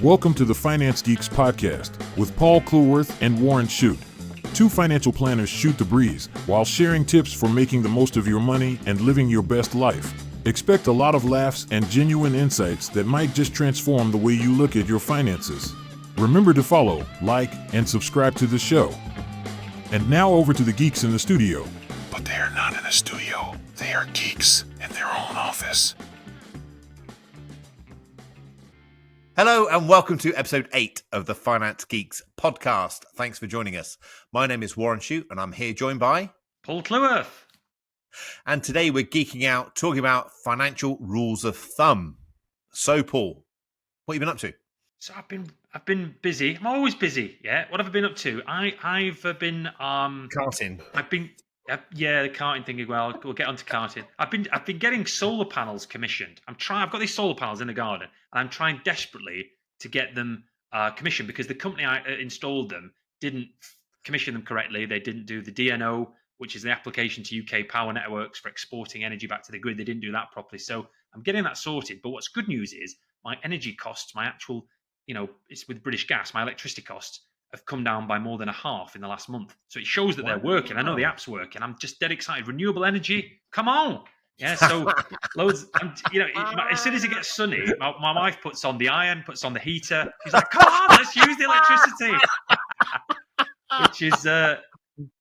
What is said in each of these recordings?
Welcome to the Finance Geeks podcast with Paul Cleworth and Warren Shute. Two financial planners shoot the breeze while sharing tips for making the most of your money and living your best life. Expect a lot of laughs and genuine insights that might just transform the way you look at your finances. Remember to follow, like, and subscribe to the show. And now over to the geeks in the studio. But they are not in a studio. They are geeks in their own office. Hello and welcome to episode 8 of the Finance Geeks podcast. Thanks for joining us. My name is Warren Shute and I'm here joined by Paul Cleworth. And today we're geeking out, talking about financial rules of thumb. So Paul, what have you been up to? So I've been busy. I'm always busy. Yeah. What have I been up to? I've been Karting. The karting thing as well. We'll get onto karting. I've been getting solar panels commissioned. I've got these solar panels in the garden, and I'm trying desperately to get them commissioned because the company I installed them didn't commission them correctly. They didn't do the DNO, which is the application to UK power networks for exporting energy back to the grid. They didn't do that properly. So I'm getting that sorted. But what's good news is my energy costs, my actual, it's with British Gas, my electricity costs have come down by more than a half in the last month. So it shows that they're working. I know the app's working. I'm just dead excited. Renewable energy, come on. Yeah, so loads, as soon as it gets sunny, my wife puts on the iron, puts on the heater. She's like, come on, let's use the electricity. Which is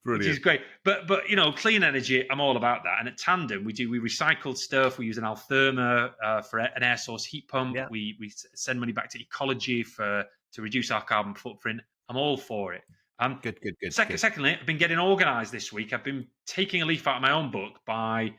Brilliant. Which is great. But clean energy, I'm all about that. And at Tandem, we recycled stuff. We use an Altherma for an air source heat pump. Yeah. We send money back to ecology to reduce our carbon footprint. I'm all for it. Good. Secondly, I've been getting organised this week. I've been taking a leaf out of my own book by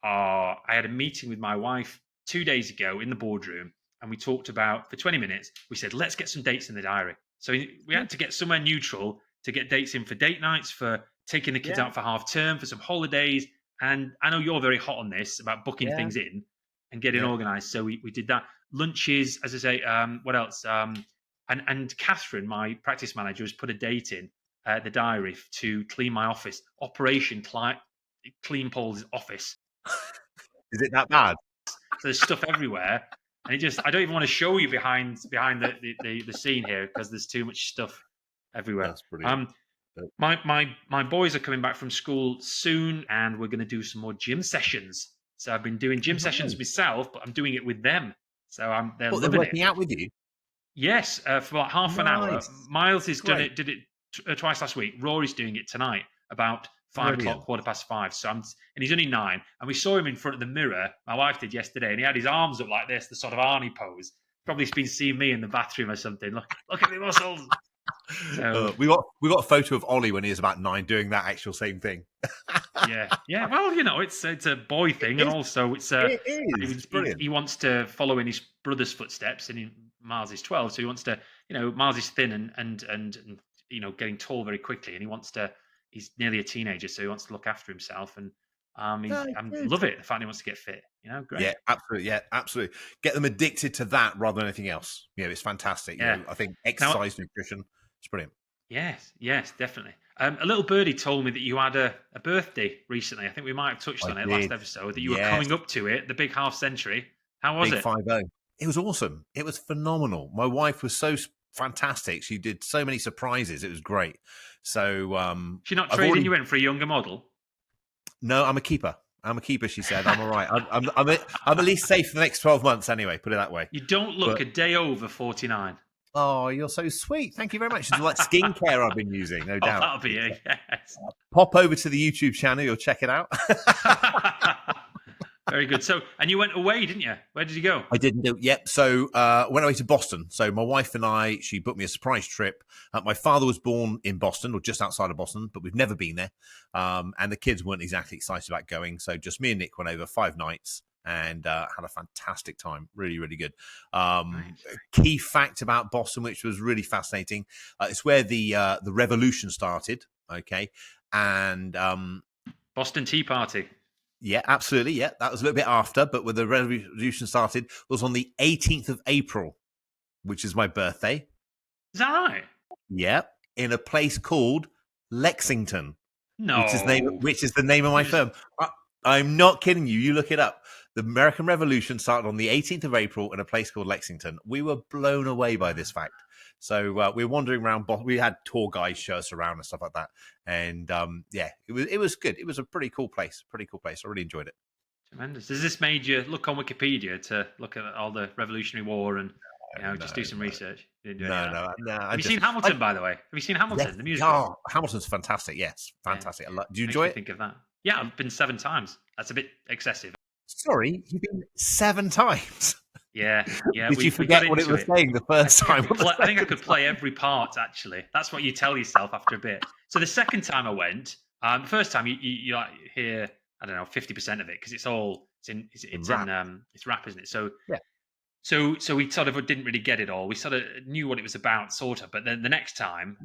I had a meeting with my wife 2 days ago in the boardroom, and we talked about, for 20 minutes, we said, let's get some dates in the diary. So we had to get somewhere neutral to get dates in for date nights, for taking the kids out for half term, for some holidays. And I know you're very hot on this about booking things in and getting organised. So we did that. Lunches, as I say, what else? And Catherine, my practice manager, has put a date in the diary to clean my office. Operation Clean Paul's office. Is it that bad? So there's stuff everywhere. And I don't even want to show you behind the scene here because there's too much stuff everywhere. That's brilliant. My boys are coming back from school soon, and we're going to do some more gym sessions. So I've been doing gym sessions myself, but I'm doing it with them. So they're loving they're working out with you? Yes, for about half an hour. Miles did it twice last week. Rory's doing it tonight about 5 o'clock, 5:15. So and he's only 9. And we saw him in front of the mirror. My wife did yesterday, and he had his arms up like this, the sort of Arnie pose. Probably been seeing me in the bathroom or something. Look at the muscles. So, we got a photo of Ollie when he was about 9 doing that actual same thing. yeah. Well, it's a boy thing, and also it's brilliant. He wants to follow in his brother's footsteps, and Miles is 12, so he wants to. Miles is thin and getting tall very quickly, and he's nearly a teenager, so he wants to look after himself, and I love it. The fact he wants to get fit, great. Yeah, absolutely. Get them addicted to that rather than anything else. It's fantastic. Yeah. I think exercise, nutrition, it's brilliant. Yes, definitely. A little birdie told me that you had a birthday recently. I think we might have touched on it last episode, that you were coming up to it, the big half century. How was it? 5-0. It was awesome. It was phenomenal. My wife was so fantastic. She did so many surprises. It was great. So she's not trading you in for a younger model? No, I'm a keeper. She said. I'm all right. I'm at least safe for the next 12 months anyway, put it that way. You don't look a day over 49. Oh, you're so sweet. Thank you very much. It's like skincare I've been using, no doubt. That'll be it, yes. Pop over to the YouTube channel. You'll check it out. Very good. So, and you went away, didn't you? Where did you go? I didn't do. Yep. So, went away to Boston. So, my wife and she booked me a surprise trip. My father was born in Boston, or just outside of Boston, but we've never been there. And the kids weren't exactly excited about going. So, just me and Nick went over 5 nights and had a fantastic time. Really, really good. Nice. Key fact about Boston, which was really fascinating, it's where the revolution started. Okay, and Boston Tea Party. Yeah, absolutely. Yeah, that was a little bit after, but when the revolution started, it was on the 18th of April, which is my birthday. Is that right? Yeah, in a place called Lexington. No. Which is the name of my firm. I'm not kidding you. You look it up. The American Revolution started on the 18th of April in a place called Lexington. We were blown away by this fact. So we were wandering around. We had tour guides show us around and stuff like that. And it was good. It was a pretty cool place. I really enjoyed it. Tremendous. Has this made you look on Wikipedia to look at all the Revolutionary War and just do some research? You didn't do any of that. No. Have you seen Hamilton, by the way? Have you seen Hamilton, the musical? Oh, Hamilton's fantastic. Yes, fantastic. Yeah. Do you enjoy it? Think of that. Yeah, I've been 7 times. That's a bit excessive. Sorry, you've been 7 times. Yeah. Did you forget what it was saying the first time? I think I could play every part, actually. That's what you tell yourself after a bit. So the second time I went, the first time you like hear, I don't know, 50% of it because it's rap, isn't it? So yeah. So we sort of didn't really get it all. We sort of knew what it was about, sort of. But then the next time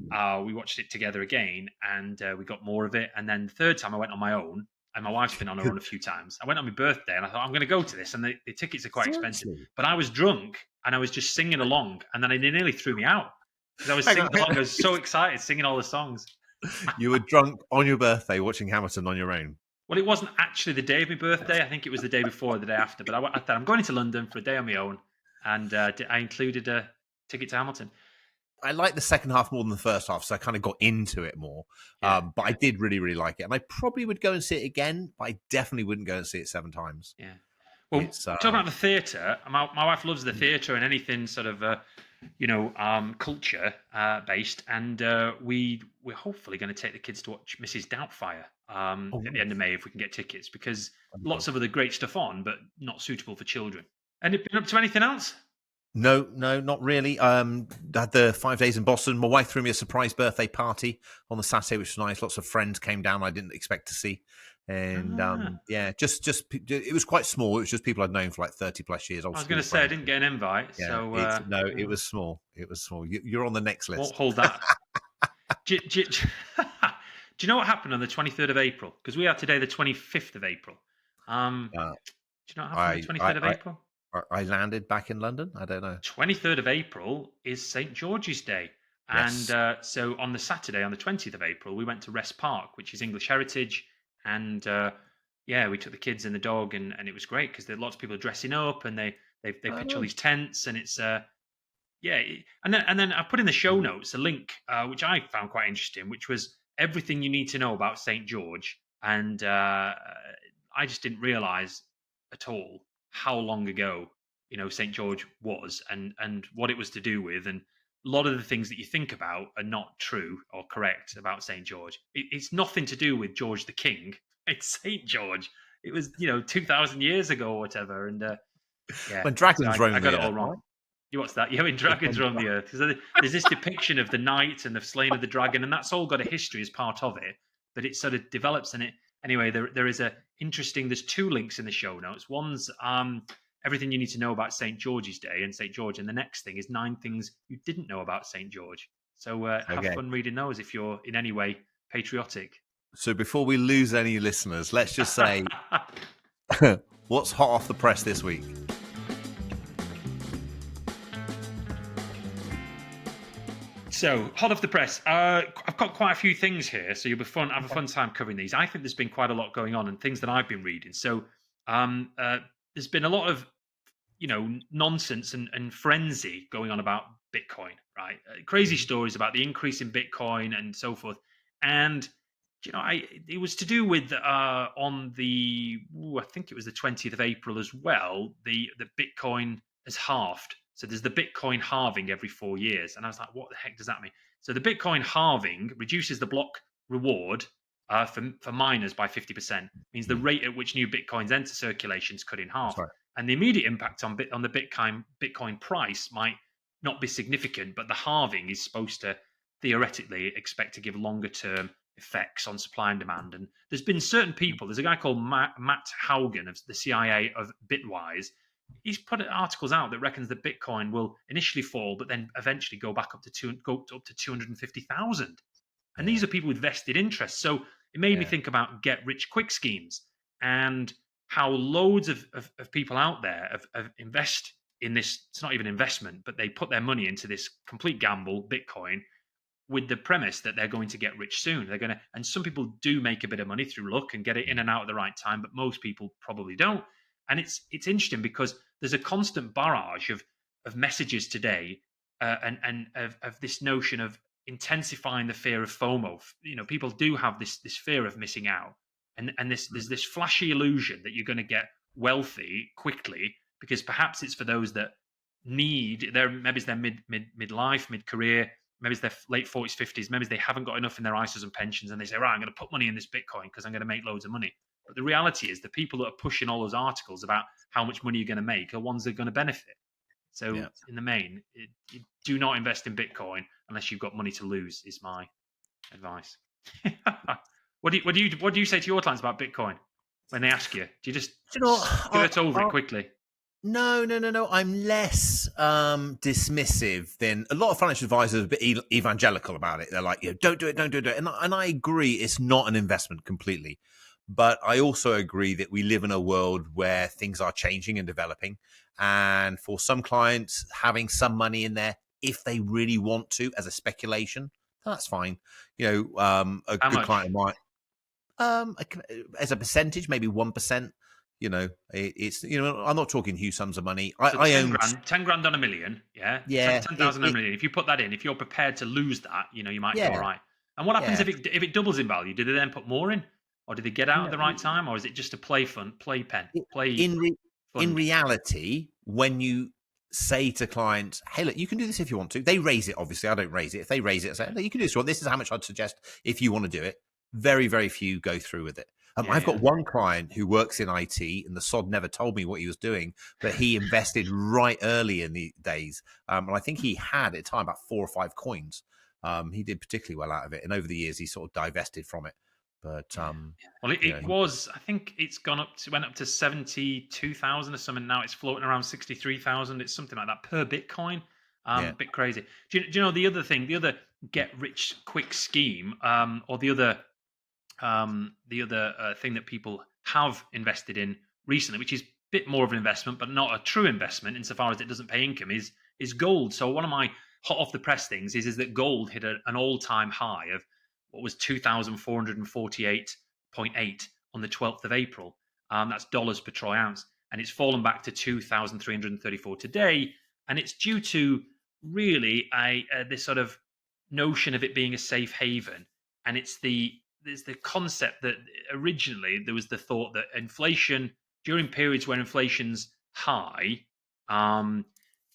we watched it together again, and we got more of it. And then the third time I went on my own, and my wife's been on her own a few times. I went on my birthday, and I thought, I'm going to go to this. And the tickets are quite expensive. But I was drunk, and I was just singing along. And then they nearly threw me out. Because I was singing along. I was so excited, singing all the songs. You were drunk on your birthday watching Hamilton on your own. Well, it wasn't actually the day of my birthday. I think it was the day before or the day after. But I thought, I'm going into London for a day on my own. And I included a ticket to Hamilton. I liked the second half more than the first half, so I kind of got into it more. Yeah. But I did really, really like it. And I probably would go and see it again, but I definitely wouldn't go and see it 7 times. Yeah. Well, talking about the theatre, my wife loves the theatre and anything sort of, culture based. And we're hopefully going to take the kids to watch Mrs. Doubtfire at the end of May if we can get tickets, because lots of other great stuff on, but not suitable for children. And been up to anything else? No, not really. I had the 5 days in Boston. My wife threw me a surprise birthday party on the Saturday, which was nice. Lots of friends came down I didn't expect to see. And just it was quite small. It was just people I'd known for like 30 plus years. I was going to say I didn't get an invite. Yeah, so it was small. It was small. You're on the next list. Won't hold that. do you know what happened on the 23rd of April? Because we are today the 25th of April. Do you know what happened on the 23rd of April? I landed back in London. I don't know. 23rd of April is St. George's Day. Yes. And so on the Saturday, on the 20th of April, we went to Rest Park, which is English heritage. And we took the kids and the dog, and it was great because lots of people dressing up, and they pitch all these tents, and it's And then I put in the show notes a link, which I found quite interesting, which was everything you need to know about St. George. And I just didn't realise at all how long ago St. George was and what it was to do with, and a lot of the things that you think about are not true or correct about St. George. It's nothing to do with George the King. It's St. George. It was 2,000 years ago or whatever. And when dragons roam, I got it all wrong. You what's that? Yeah, when dragons roam the earth. Because there's this depiction of the knight and the slaying of the dragon, and that's all got a history as part of it. But it sort of develops in it. Anyway, there is there's 2 links in the show notes. One's everything you need to know about St. George's Day and St. George, and the next thing is 9 things you didn't know about St. George. So have fun reading those if you're in any way patriotic. So before we lose any listeners, let's just say, what's hot off the press this week? So, hot off the press. I've got quite a few things here, so you'll have a fun time covering these. I think there's been quite a lot going on and things that I've been reading. So, there's been a lot of, nonsense and frenzy going on about Bitcoin, right? Crazy stories about the increase in Bitcoin and so forth. And, it was to do with on the, I think it was the 20th of April as well, the Bitcoin has halved. So there's the Bitcoin halving every 4 years. And I was like, what the heck does that mean? So the Bitcoin halving reduces the block reward for miners by 50%. Means the rate at which new Bitcoins enter circulation is cut in half. Right. And the immediate impact on the Bitcoin price might not be significant, but the halving is supposed to theoretically expect to give longer term effects on supply and demand. And there's been certain people, there's a guy called Matt Haugen of the CIA of Bitwise. He's put articles out that reckons that Bitcoin will initially fall, but then eventually go back up to 250,000. And these are people with vested interests. So it made me think about get rich quick schemes and how loads of people out there have invest in this. It's not even investment, but they put their money into this complete gamble, Bitcoin, with the premise that they're going to get rich soon. And some people do make a bit of money through luck and get it in and out at the right time, but most people probably don't. And it's interesting because there's a constant barrage of messages today, and of this notion of intensifying the fear of FOMO. People do have this fear of missing out, and there's this flashy illusion that you're going to get wealthy quickly, because perhaps it's for those that maybe it's their midlife, mid career, maybe it's their late 40s, 50s, maybe they haven't got enough in their ISAs and pensions, and they say, right, I'm going to put money in this Bitcoin because I'm going to make loads of money. But the reality is, the people that are pushing all those articles about how much money you're going to make are ones that are going to benefit. So in the main, you do not invest in Bitcoin unless you've got money to lose, is my advice. What do you say to your clients about Bitcoin when they ask you? Do you just skirt over it quickly? No. I'm less dismissive than a lot of financial advisors. Are a bit evangelical about it. They're like, don't do it. And I agree, it's not an investment completely. But I also agree that we live in a world where things are changing and developing. And for some clients, having some money in there, if they really want to, as a speculation, that's fine. A How good much? client of mine, as a percentage, maybe 1%. It's I'm not talking huge sums of money. So I 10 own grand, 10 grand on a million, yeah, yeah, 10,000 on a million. If you put that in, if you're prepared to lose that, you might be all yeah, right. And what happens yeah. if it doubles in value? Do they then put more in, or do they get out at No, the right time, or is it just a play fund, play in fund? reality, when you say to clients, hey, look, you can do this if you want to. They raise it, obviously. I don't raise it. If they raise it, I say, look, you can do this. Well, this is how much I'd suggest if you want to do it. Very, very few go through with it. I've got one client who works in IT, and the sod never told me what he was doing, but he invested right early in the days. And I think he had at the time about 4 or 5 coins. He did particularly well out of it. And over the years, he sort of divested from it. But well, it was. I think it's went up to 72,000 or something. Now it's floating around 63,000. It's something like that per Bitcoin. A bit crazy. Do you know the other thing? The other get rich quick scheme, or the other thing that people have invested in recently, which is a bit more of an investment, but not a true investment insofar as it doesn't pay income, is gold. So one of my hot off the press things is that gold hit an all-time high of what was 2,448.8 on the 12th of April. That's dollars per troy ounce. And it's fallen back to 2,334 today. And it's due to really this sort of notion of it being a safe haven. And there's the concept that originally there was the thought that inflation, during periods where inflation's high,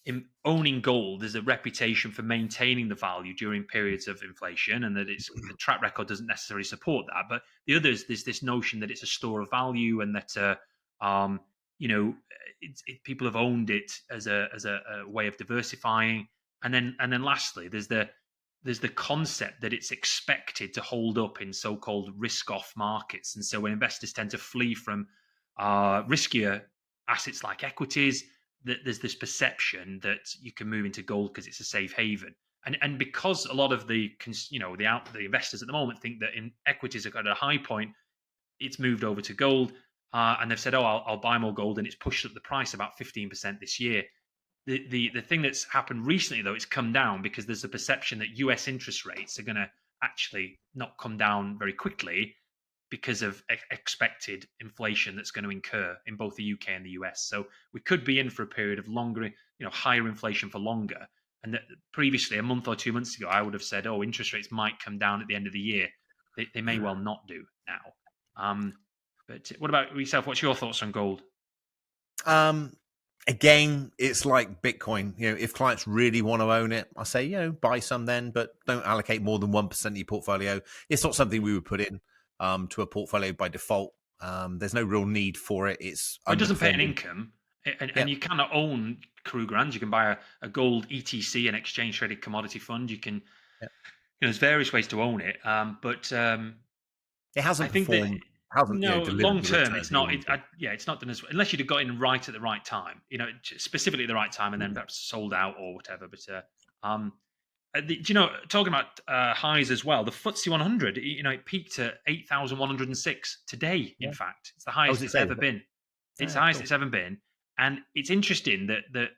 in owning gold, there's a reputation for maintaining the value during periods of inflation, and that the track record doesn't necessarily support that. But the others, there's this notion that it's a store of value, and that people have owned it as a way of diversifying. And then lastly, there's the concept that it's expected to hold up in so-called risk-off markets. And so when investors tend to flee from riskier assets like equities, there's this perception that you can move into gold because it's a safe haven. And because a lot of the investors at the moment think that in equities are at a high point, it's moved over to gold, and they've said, "Oh, I'll buy more gold," and it's pushed up the price about 15% this year. The thing that's happened recently, though, it's come down because there's a perception that US interest rates are going to actually not come down very quickly because of expected inflation that's going to incur in both the UK and the US. So we could be in for a period of longer, higher inflation for longer. And that previously, a month or 2 months ago, I would have said, "Oh, interest rates might come down at the end of the year." They may well not do now. But what about yourself? What's your thoughts on gold? Again, it's like Bitcoin. If clients really want to own it, I say, buy some then, but don't allocate more than 1% of your portfolio. It's not something we would put in to a portfolio by default. There's no real need for it. It doesn't pay an income, and you cannot own Krugerrands. You can buy a gold ETC, an exchange traded commodity fund. You can, there's various ways to own it, but it hasn't I think performed. Hasn't long term, it's not. It's not done as unless you'd have got in right at the right time. Specifically at the right time, and then perhaps sold out or whatever. But talking about highs as well, the FTSE 100, it peaked at 8,106 today. In fact, it's the highest it's ever been. It's the highest it's ever been, and it's interesting that the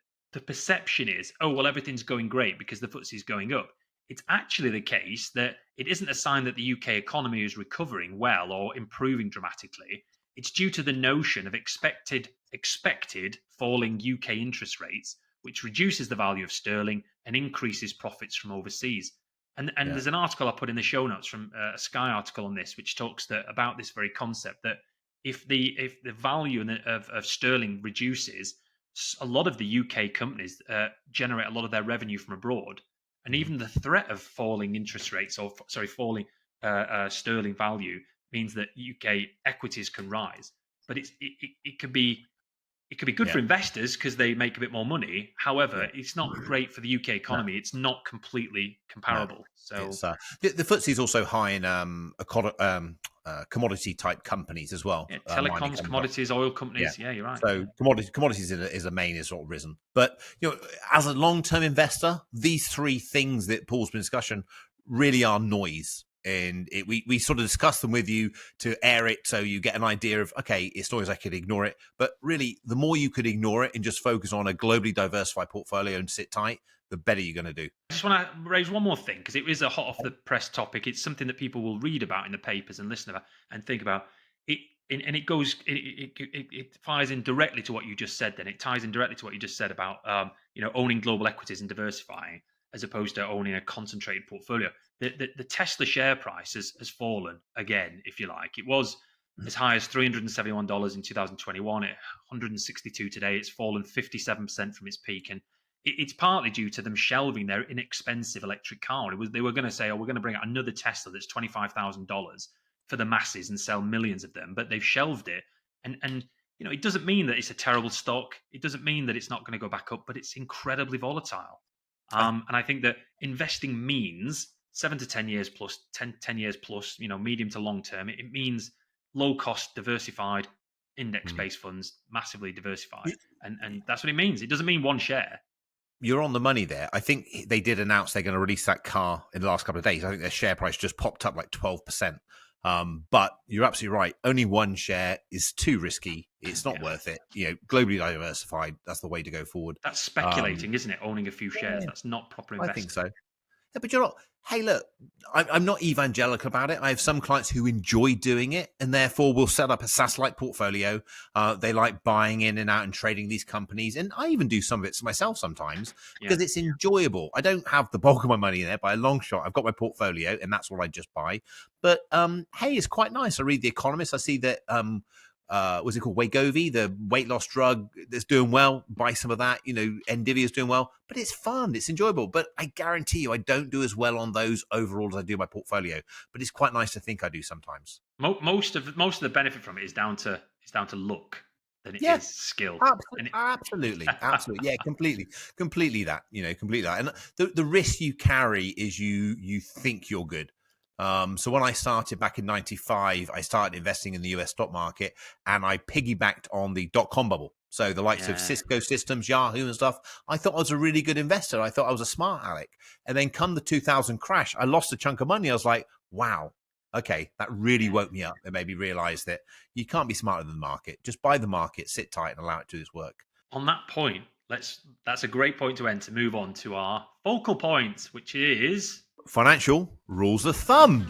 perception is, oh well, everything's going great because the FTSE is going up. It's actually the case that it isn't a sign that the UK economy is recovering well or improving dramatically. it's due to the notion of expected falling UK interest rates, which reduces the value of sterling and increases profits from overseas. And there's an article I put in the show notes from a Sky article on this, which talks about this very concept that if the value of sterling reduces, a lot of the UK companies generate a lot of their revenue from abroad, and even the threat of falling interest rates falling sterling value means that UK equities can rise. But it could be good for investors because they make a bit more money. However, it's not great for the UK economy. It's not completely comparable. So it's, the FTSE is also high in commodity type companies as well. Telecoms, commodities, oil companies. Yeah, you're right. So commodities is a main is sort of risen. But as a long term investor, these three things that Paul's been discussing really are noise. And we sort of discuss them with you to air it so you get an idea of, okay, it's noise, I could ignore it. But really, the more you could ignore it and just focus on a globally diversified portfolio and sit tight, the better you're going to do. I just want to raise one more thing because it is a hot off the press topic. It's something that people will read about in the papers and listen about and think about. And it goes, it ties in directly to what you just said. Then it ties in directly to what you just said about owning global equities and diversifying as opposed to owning a concentrated portfolio. The Tesla share price has fallen again, if you like. It was as high as $371 in 2021, at 162 today. It's fallen 57% from its peak, and it's partly due to them shelving their inexpensive electric car. They were going to say, we're going to bring out another Tesla that's $25,000 for the masses and sell millions of them, but they've shelved it. And it doesn't mean that it's a terrible stock. It doesn't mean that it's not going to go back up, but it's incredibly volatile. And I think that investing means 7 to 10 years plus, 10 years plus, medium to long term. It means low cost, diversified, index-based funds, massively diversified. And that's what it means. It doesn't mean one share. You're on the money there. I think they did announce they're going to release that car in the last couple of days. I think their share price just popped up like 12%. But you're absolutely right. Only one share is too risky. It's not worth it. Globally diversified, that's the way to go forward. That's speculating, isn't it? Owning a few shares. That's not proper investing. I think so. Yeah, but you're not. Hey, look, I'm not evangelical about it. I have some clients who enjoy doing it and therefore will set up a SaaS-like portfolio. They like buying in and out and trading these companies. And I even do some of it myself sometimes because it's enjoyable. I don't have the bulk of my money in there by a long shot. I've got my portfolio and that's what I just buy. But hey, it's quite nice. I read The Economist. I see that what's it called? Wegovy, the weight loss drug that's doing well. Buy some of that. Nvidia is doing well, but it's fun. It's enjoyable. But I guarantee you, I don't do as well on those overall as I do my portfolio. But it's quite nice to think I do sometimes. Most of the benefit from it is down to luck than it is skill. Absolutely. Yeah, completely that. Completely that. And the risk you carry is you think you're good. So when I started back in 95, I started investing in the US stock market and I piggybacked on the .com bubble. So the likes of Cisco Systems, Yahoo and stuff, I thought I was a really good investor. I thought I was a smart aleck. And then come the 2000 crash, I lost a chunk of money. I was like, wow, okay, that really woke me up and made me realize that you can't be smarter than the market. Just buy the market, sit tight and allow it to do its work. On that point, that's a great point to end to move on to our focal point, which is financial rules of thumb.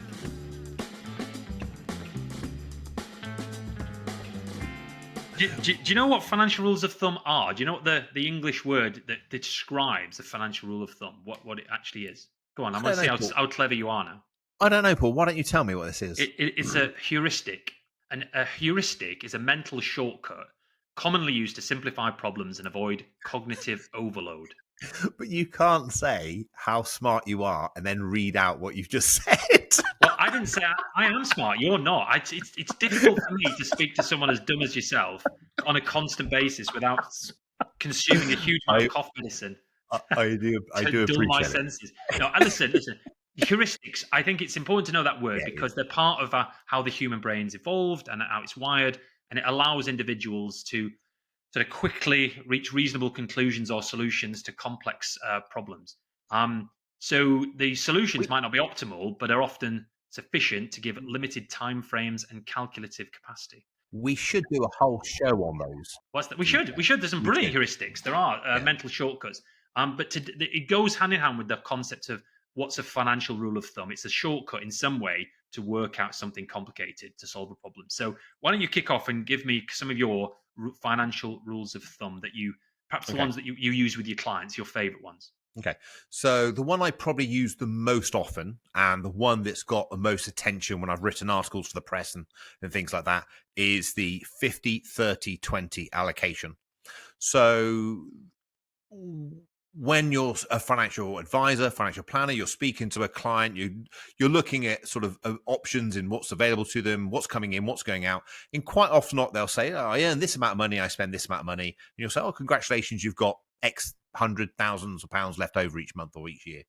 Do you know what financial rules of thumb are? Do you know what the English word that describes a financial rule of thumb, what it actually is? Go on, I want to see how clever you are now. I don't know, Paul. Why don't you tell me what this is? It's a heuristic. And a heuristic is a mental shortcut commonly used to simplify problems and avoid cognitive overload. But you can't say how smart you are and then read out what you've just said. Well, I didn't say I am smart. You're not. It's difficult for me to speak to someone as dumb as yourself on a constant basis without consuming a huge amount of cough medicine. I do dull my senses. No, listen. Heuristics. I think it's important to know that word because they're part of how the human brain's evolved and how it's wired, and it allows individuals to sort of quickly reach reasonable conclusions or solutions to complex problems. So the solutions might not be optimal, but are often sufficient to give limited time frames and calculative capacity. We should do a whole show on those. What's that? We should. There's some brilliant heuristics. There are mental shortcuts. But it goes hand in hand with the concept of what's a financial rule of thumb? It's a shortcut in some way to work out something complicated to solve a problem. So why don't you kick off and give me some of your financial rules of thumb that you, perhaps the Okay. ones that you use with your clients, your favorite ones. Okay. So the one I probably use the most often, and the one that's got the most attention when I've written articles for the press and things like that, is the 50-30-20 allocation. So when you're a financial advisor, financial planner, you're speaking to a client, you're looking at sort of options in what's available to them, what's coming in, what's going out. And quite often not, they'll say, oh, I earn this amount of money, I spend this amount of money. And you'll say, oh, congratulations, you've got X hundred thousands of pounds left over each month or each year.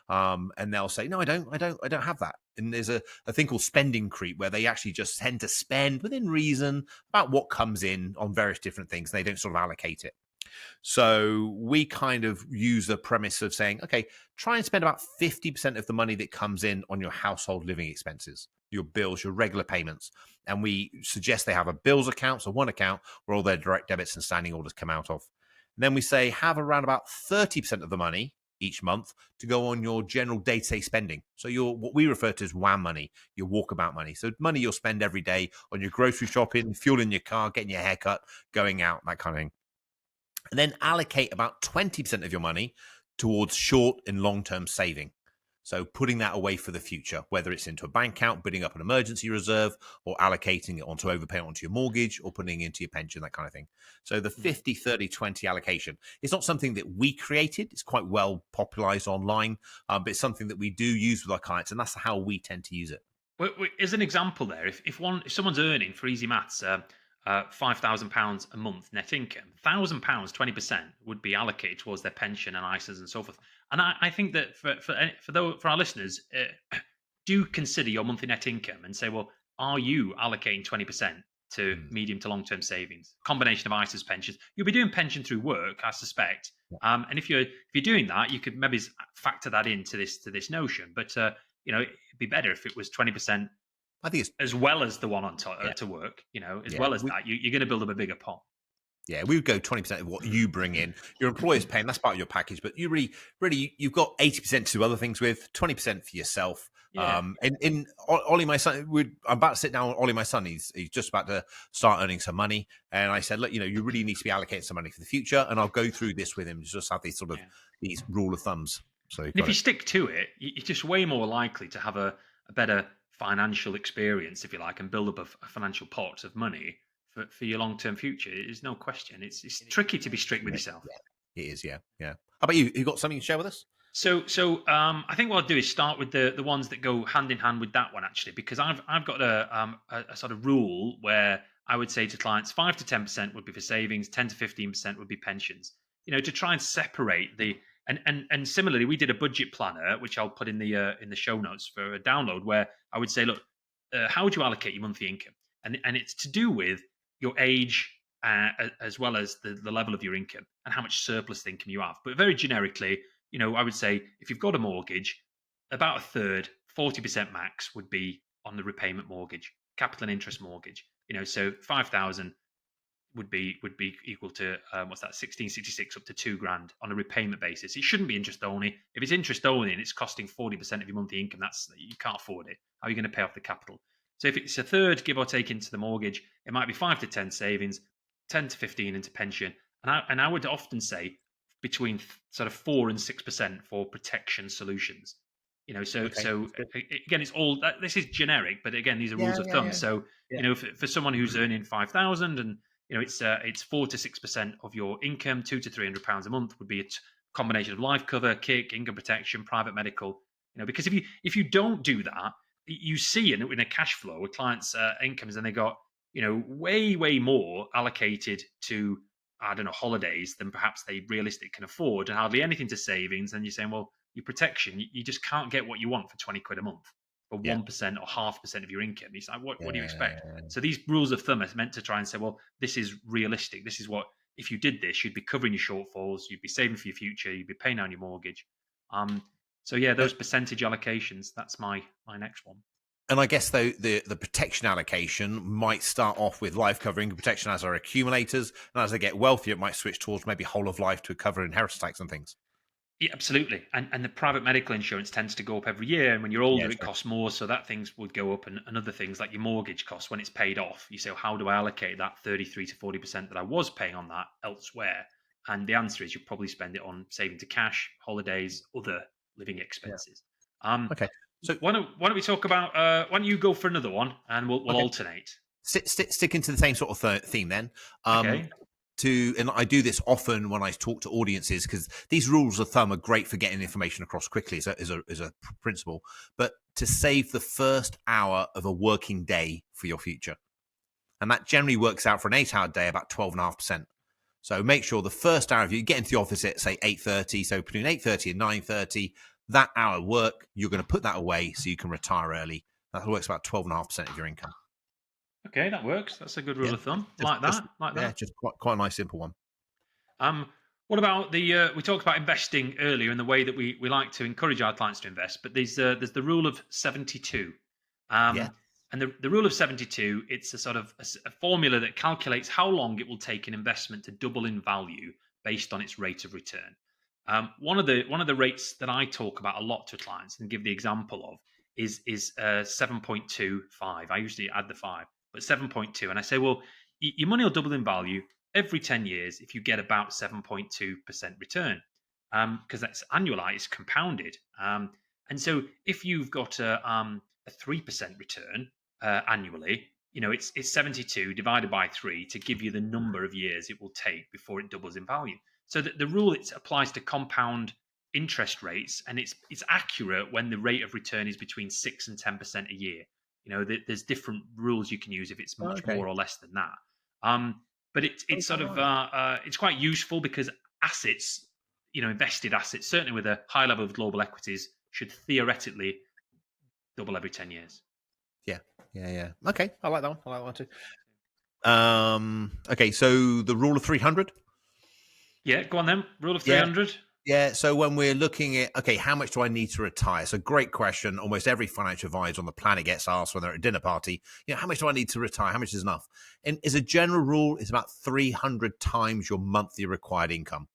And they'll say, no, I don't have that. And there's a thing called spending creep, where they actually just tend to spend within reason about what comes in on various different things. They don't sort of allocate it. So we kind of use the premise of saying, okay, try and spend about 50% of the money that comes in on your household living expenses, your bills, your regular payments. And we suggest they have a bills account, so one account where all their direct debits and standing orders come out of. And then we say have around about 30% of the money each month to go on your general day-to-day spending. So your what we refer to as WAM money, your walkabout money. So money you'll spend every day on your grocery shopping, fuel in your car, getting your haircut, going out, that kind of thing. And then allocate about 20% of your money towards short and long-term saving. So putting that away for the future, whether it's into a bank account, building up an emergency reserve, or allocating it onto overpayment onto your mortgage, or putting it into your pension, that kind of thing. So the 50-30-20 allocation is not something that we created. It's quite well popularized online, but it's something that we do use with our clients, and that's how we tend to use it. As an example there, if someone's earning, for easy maths, £5,000 a month net income, £1,000, 20% would be allocated towards their pension and ISAs and so forth. And I think that for our listeners, do consider your monthly net income and say, well, are you allocating 20% to medium to long term savings? Combination of ISAs, pensions. You'll be doing pension through work, I suspect. And if you're doing that, you could maybe factor that into this notion. But it'd be better if it was 20%. I think it's as well as the one on top to work, well as that, you're going to build up a bigger pot. Yeah, we would go 20% of what you bring in. Your employer's paying, that's part of your package, but you really, you've got 80% to do other things with, 20% for yourself. Yeah. And Ollie, my son, I'm about to sit down with Ollie, my son. He's just about to start earning some money. And I said, look, you really need to be allocating some money for the future. And I'll go through this with him, just have these sort of these rule of thumbs. So if you stick to it, you're just way more likely to have a better financial experience, if you like, and build up a financial pot of money for your long-term future. There's no question. It's tricky to be strict with yourself. It is, yeah. How about you? You got something to share with us? So I think what I'll do is start with the ones that go hand in hand with that one, actually, because I've got a sort of rule where I would say to clients 5 to 10% would be for savings, 10 to 15% would be pensions. To try and separate the and similarly, we did a budget planner, which I'll put in the show notes for a download, where I would say, look, how would you allocate your monthly income? And it's to do with your age as well as the level of your income and how much surplus income you have. But very generically, I would say if you've got a mortgage, about a third, 40% max would be on the repayment mortgage, capital and interest mortgage. So 5,000 would be equal to what's that, 1666 up to £2,000 on a repayment basis. It shouldn't be interest only. If it's interest only and it's costing 40% of your monthly income, you can't afford it. How are you going to pay off the capital? So if it's a third, give or take, into the mortgage, it might be 5 to 10 savings, 10 to 15 into pension, and I would often say between sort of 4 and 6% for protection solutions. So again, it's all this is generic, but again, these are rules of thumb. Yeah. So for someone who's earning 5,000 and it's 4 to 6% of your income, £200 to £300 a month would be a combination of life cover, kick, income protection, private medical. Because if you don't do that, you see in a cash flow with clients' incomes, and they got way more allocated to holidays than perhaps they realistically can afford, and hardly anything to savings. And you're saying, well, your protection, you just can't get what you want for £20 a month for 1% or 0.5% of your income. It's like, what do you expect? So these rules of thumb are meant to try and say, well, this is realistic. This is what, if you did this, you'd be covering your shortfalls, you'd be saving for your future, you'd be paying down your mortgage. Those percentage allocations, that's my next one. And I guess, though, the protection allocation might start off with life cover, income protection as our accumulators. And as they get wealthier, it might switch towards maybe whole of life to cover inheritance tax and things. Yeah, absolutely. And the private medical insurance tends to go up every year. And when you're older, Yeah, it sure. costs more. So that things would go up. And other things like your mortgage costs when it's paid off. You say, well, how do I allocate that 33 to 40% that I was paying on that elsewhere? And the answer is you probably spend it on saving to cash, holidays, other living Yeah. expenses. Um, Okay. So why don't we talk about, why don't you go for another one and we'll okay, alternate? sticking to the same sort of theme then. Okay. And I do this often when I talk to audiences because these rules of thumb are great for getting information across quickly as a principle, but to save the first hour of a working day for your future. And that generally works out for an 8-hour day about 12.5%. So make sure the first hour, if you get into the office at say 8:30, so between 8:30 and 9:30, that hour of work, you're going to put that away so you can retire early. That works about 12.5% of your income. Okay, that works. That's a good rule Yeah, of thumb. just, Like just that. Like yeah, that. just quite a nice simple one. What about the? We talked about investing earlier and the way that we like to encourage our clients to invest, but there's the rule of 72, Yeah. and the rule of 72. It's a sort of a formula that calculates how long it will take an investment to double in value based on its rate of return. One of the rates that I talk about a lot to clients and give the example of is 7.25. I usually add the five, but 7.2, and I say, well, your money will double in value every 10 years if you get about 7.2% return, because that's annualized, compounded. And so if you've got a 3% return annually, it's 72 divided by 3 to give you the number of years it will take before it doubles in value. So the rule, it applies to compound interest rates, and it's accurate when the rate of return is between 6 and 10% a year. There's different rules you can use if it's much Okay. more or less than that. But it's sort of it's quite useful because assets, invested assets, certainly with a high level of global equities, should theoretically double every 10 years. Yeah. Yeah. Yeah. Okay. I like that one. I like that one too. Okay. So the rule of 300. Yeah, go on then. Rule of Yeah. 300. Yeah. So when we're looking at, okay, how much do I need to retire? It's a great question. Almost every financial advisor on the planet gets asked when they're at a dinner party, how much do I need to retire? How much is enough? And as a general rule, it's about 300 times your monthly required income.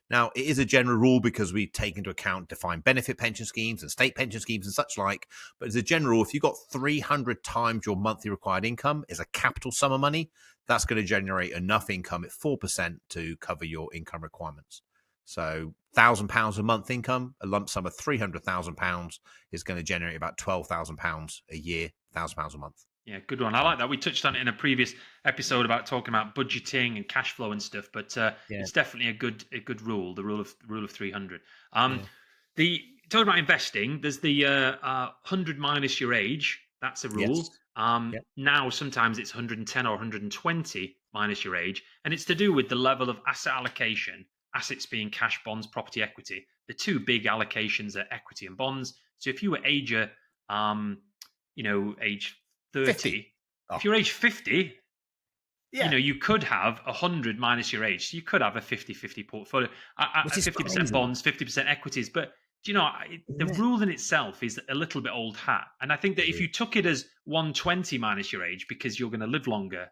Now, it is a general rule because we take into account defined benefit pension schemes and state pension schemes and such like. But as a general rule, if you've got 300 times your monthly required income as a capital sum of money, that's going to generate enough income at 4% to cover your income requirements. So £1,000 a month income, a lump sum of £300,000 is going to generate about £12,000 a year, £1,000 a month. Yeah, good one. I like that. We touched on it in a previous episode about talking about budgeting and cash flow and stuff, but Yeah. it's definitely a good rule. The rule of 300. Yeah. The talking about investing, there's the 100 minus your age. That's a rule. Yes. Yep. Now sometimes it's 110 or 120 minus your age, and it's to do with the level of asset allocation. Assets being cash, bonds, property, equity. The two big allocations are equity and bonds. So if you were age 30, 50. if Oh, you're age 50, yeah. you could have 100 minus your age. So you could have a 50-50 portfolio, Which is 50% crazy. bonds, 50% equities. But the Isn't it? rule in itself is a little bit old hat. And I think that It if is. you took it as 120 minus your age because you're going to live longer,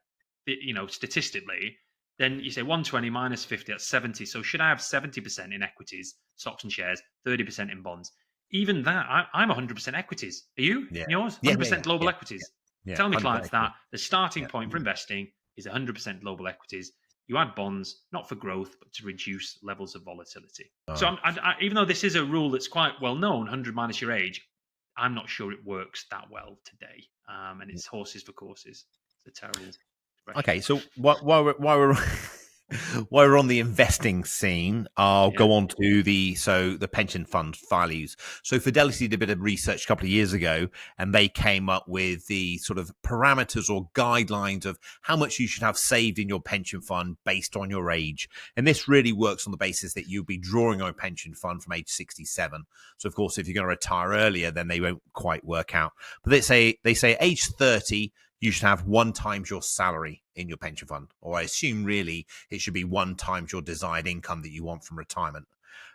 statistically, then you say 120 minus 50, that's 70. So should I have 70% in equities, stocks and shares, 30% in bonds? Even that, I'm 100% equities. Are you? Yeah. Yours? Yeah. 100% Yeah. global Yeah. equities. Yeah. Tell me, 100% clients, equity. that the starting Yeah. point for investing is 100% global equities. You add bonds, not for growth, but to reduce levels of volatility. So, even though this is a rule that's quite well known, 100 minus your age, I'm not sure it works that well today. And it's horses for courses. It's a terrible expression. Okay, so while we're while we're on the investing scene, I'll Yeah. go on to the pension fund values. So Fidelity did a bit of research a couple of years ago, and they came up with the sort of parameters or guidelines of how much you should have saved in your pension fund based on your age. And this really works on the basis that you'll be drawing on a pension fund from age 67. So of course, if you're going to retire earlier, then they won't quite work out. But they say age 30. You should have 1 times your salary in your pension fund, or I assume really it should be 1 times your desired income that you want from retirement.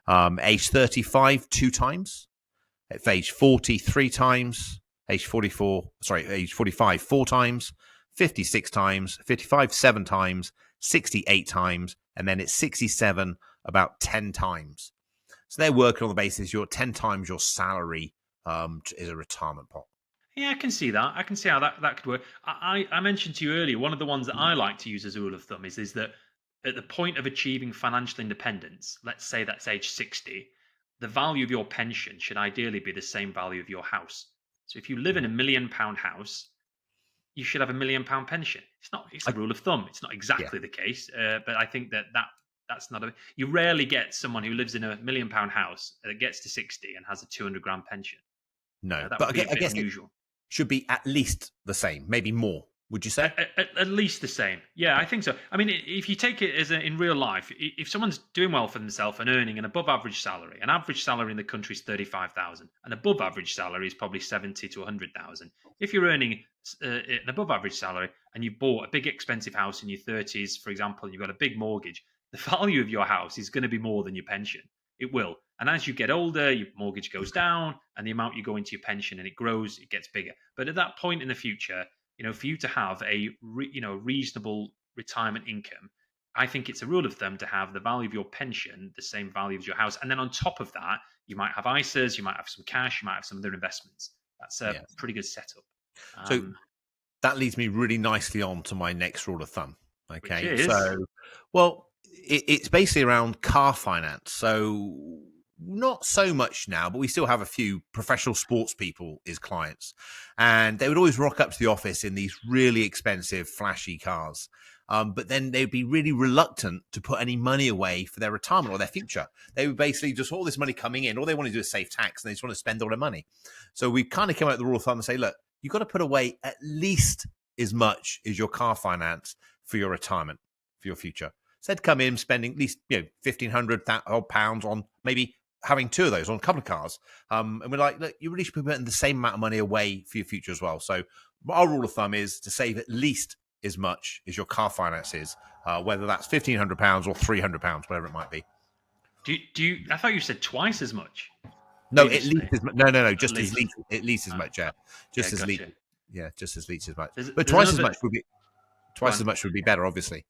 Age 35, 2 times. At age 40, 3 times. Age 45, 4 times. 56 times. 55, 7 times. 68 times. And then at 67, about 10 times. So they're working on the basis you're 10 times your salary is a retirement pot. Yeah, I can see that. I can see how that could work. I mentioned to you earlier, one of the ones that I like to use as a rule of thumb is that at the point of achieving financial independence, let's say that's age 60, the value of your pension should ideally be the same value of your house. So if you live in £1 million house, you should have £1 million pension. It's a rule of thumb. It's not Yeah. exactly the case, but I think that's not a. You rarely get someone who lives in £1 million house that gets to 60 and has a 200 grand pension. No, That but would be a I bit guess unusual. should be at least the same, maybe more. Would you say? At least the same. Yeah, I think so. I mean, if you take it as in real life, if someone's doing well for themselves and earning an above average salary, an average salary in the country is 35,000, an above average salary is probably 70 to 100,000. If you're earning an above average salary and you've bought a big expensive house in your 30s, for example, and you've got a big mortgage, the value of your house is going to be more than your pension. It will. And as you get older, your mortgage goes down and the amount you go into your pension and it grows, it gets bigger. But at that point in the future, for you to have a reasonable retirement income, I think it's a rule of thumb to have the value of your pension the same value as your house, and then on top of that, you might have ISAs, you might have some cash, you might have some other investments. That's a pretty good setup. So that leads me really nicely on to my next rule of thumb. Okay, which is, so well, it's basically around car finance. So not so much now, but we still have a few professional sports people as clients, and they would always rock up to the office in these really expensive, flashy cars. But then they'd be really reluctant to put any money away for their retirement or their future. They would basically just all this money coming in. All they want to do is save tax, and they just want to spend all their money. So we kind of come out with the rule of thumb and say, look, you've got to put away at least as much as your car finance for your retirement, for your future. So they'd come in spending at least £1,500 on maybe having two of those on a couple of cars. And we're like, look, you really should be putting the same amount of money away for your future as well. So our rule of thumb is to save at least as much as your car finance is, whether that's £1,500 or £300, whatever it might be. do you? I thought you said twice as much. No, Previously. at least as much. No, just at least as much. Yeah, just as least. Gotcha. Yeah, just as least as much. But There's twice another- as much would be better, obviously.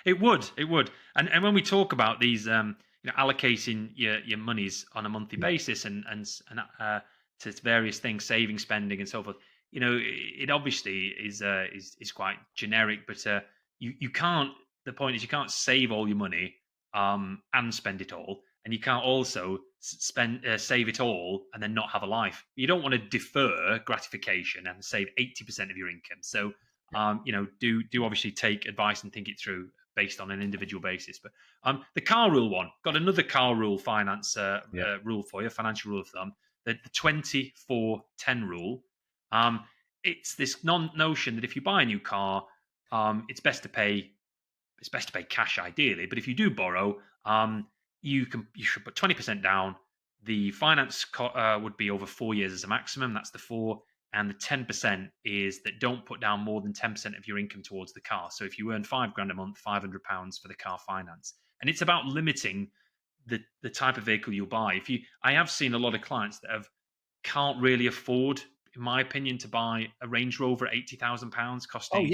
It would. And when we talk about these, allocating your monies on a monthly basis and to various things, saving, spending, and so forth, it obviously is quite generic. But you can't. The point is, you can't save all your money and spend it all, and you can't also save it all and then not have a life. You don't want to defer gratification and save 80% of your income. So do obviously take advice and think it through based on an individual basis. But the car rule one, got another car rule finance rule for you, financial rule of thumb, the 24-10 rule. It's this notion that if you buy a new car, it's best to pay cash ideally, but if you do borrow, you should put 20% down. The finance would be over 4 years as a maximum. That's the 4. And the 10% is that don't put down more than 10% of your income towards the car. So if you earn £5,000 a month, £500 for the car finance. And it's about limiting the type of vehicle you'll buy. I have seen a lot of clients that can't really afford, in my opinion, to buy a Range Rover at £80,000 costing.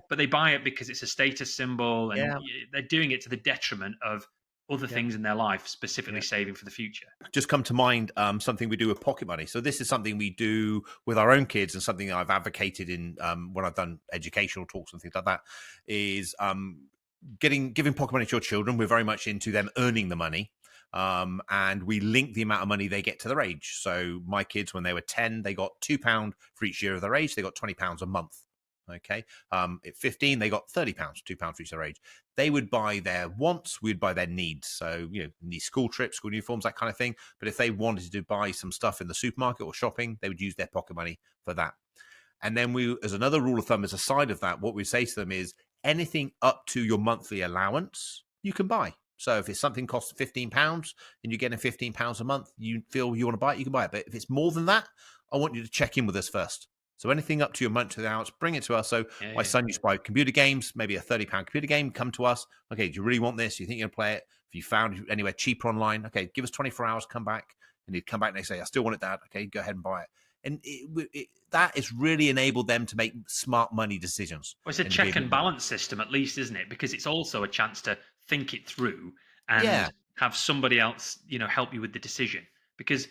But they buy it because it's a status symbol, and they're doing it to the detriment of other things in their life, specifically saving for the future. Just come to mind something we do with pocket money. So this is something we do with our own kids, and something I've advocated in when I've done educational talks and things like that, is giving pocket money to your children. We're very much into them earning the money. And we link the amount of money they get to their age. So my kids, when they were 10, they got £2 for each year of their age. They got £20 a month. Okay. At 15, they got £30, £2 for each of their age. They would buy their wants, we'd buy their needs. So, these school trips, school uniforms, that kind of thing. But if they wanted to buy some stuff in the supermarket or shopping, they would use their pocket money for that. And then as another rule of thumb, as a side of that, what we say to them is anything up to your monthly allowance, you can buy. So if it's something costs £15 and you're getting £15 a month, you feel you want to buy it, you can buy it. But if it's more than that, I want you to check in with us first. So anything up to your monthly allowance, bring it to us. So my son used to buy computer games, maybe a £30 computer game, come to us. Okay, do you really want this? Do you think you're going to play it? If you found anywhere cheaper online, okay, give us 24 hours, come back. And he'd come back and they say, I still want it, Dad. Okay, go ahead and buy it. And that has really enabled them to make smart money decisions. Well, it's a check and balance system, at least, isn't it? Because it's also a chance to think it through and have somebody else, help you with the decision. Because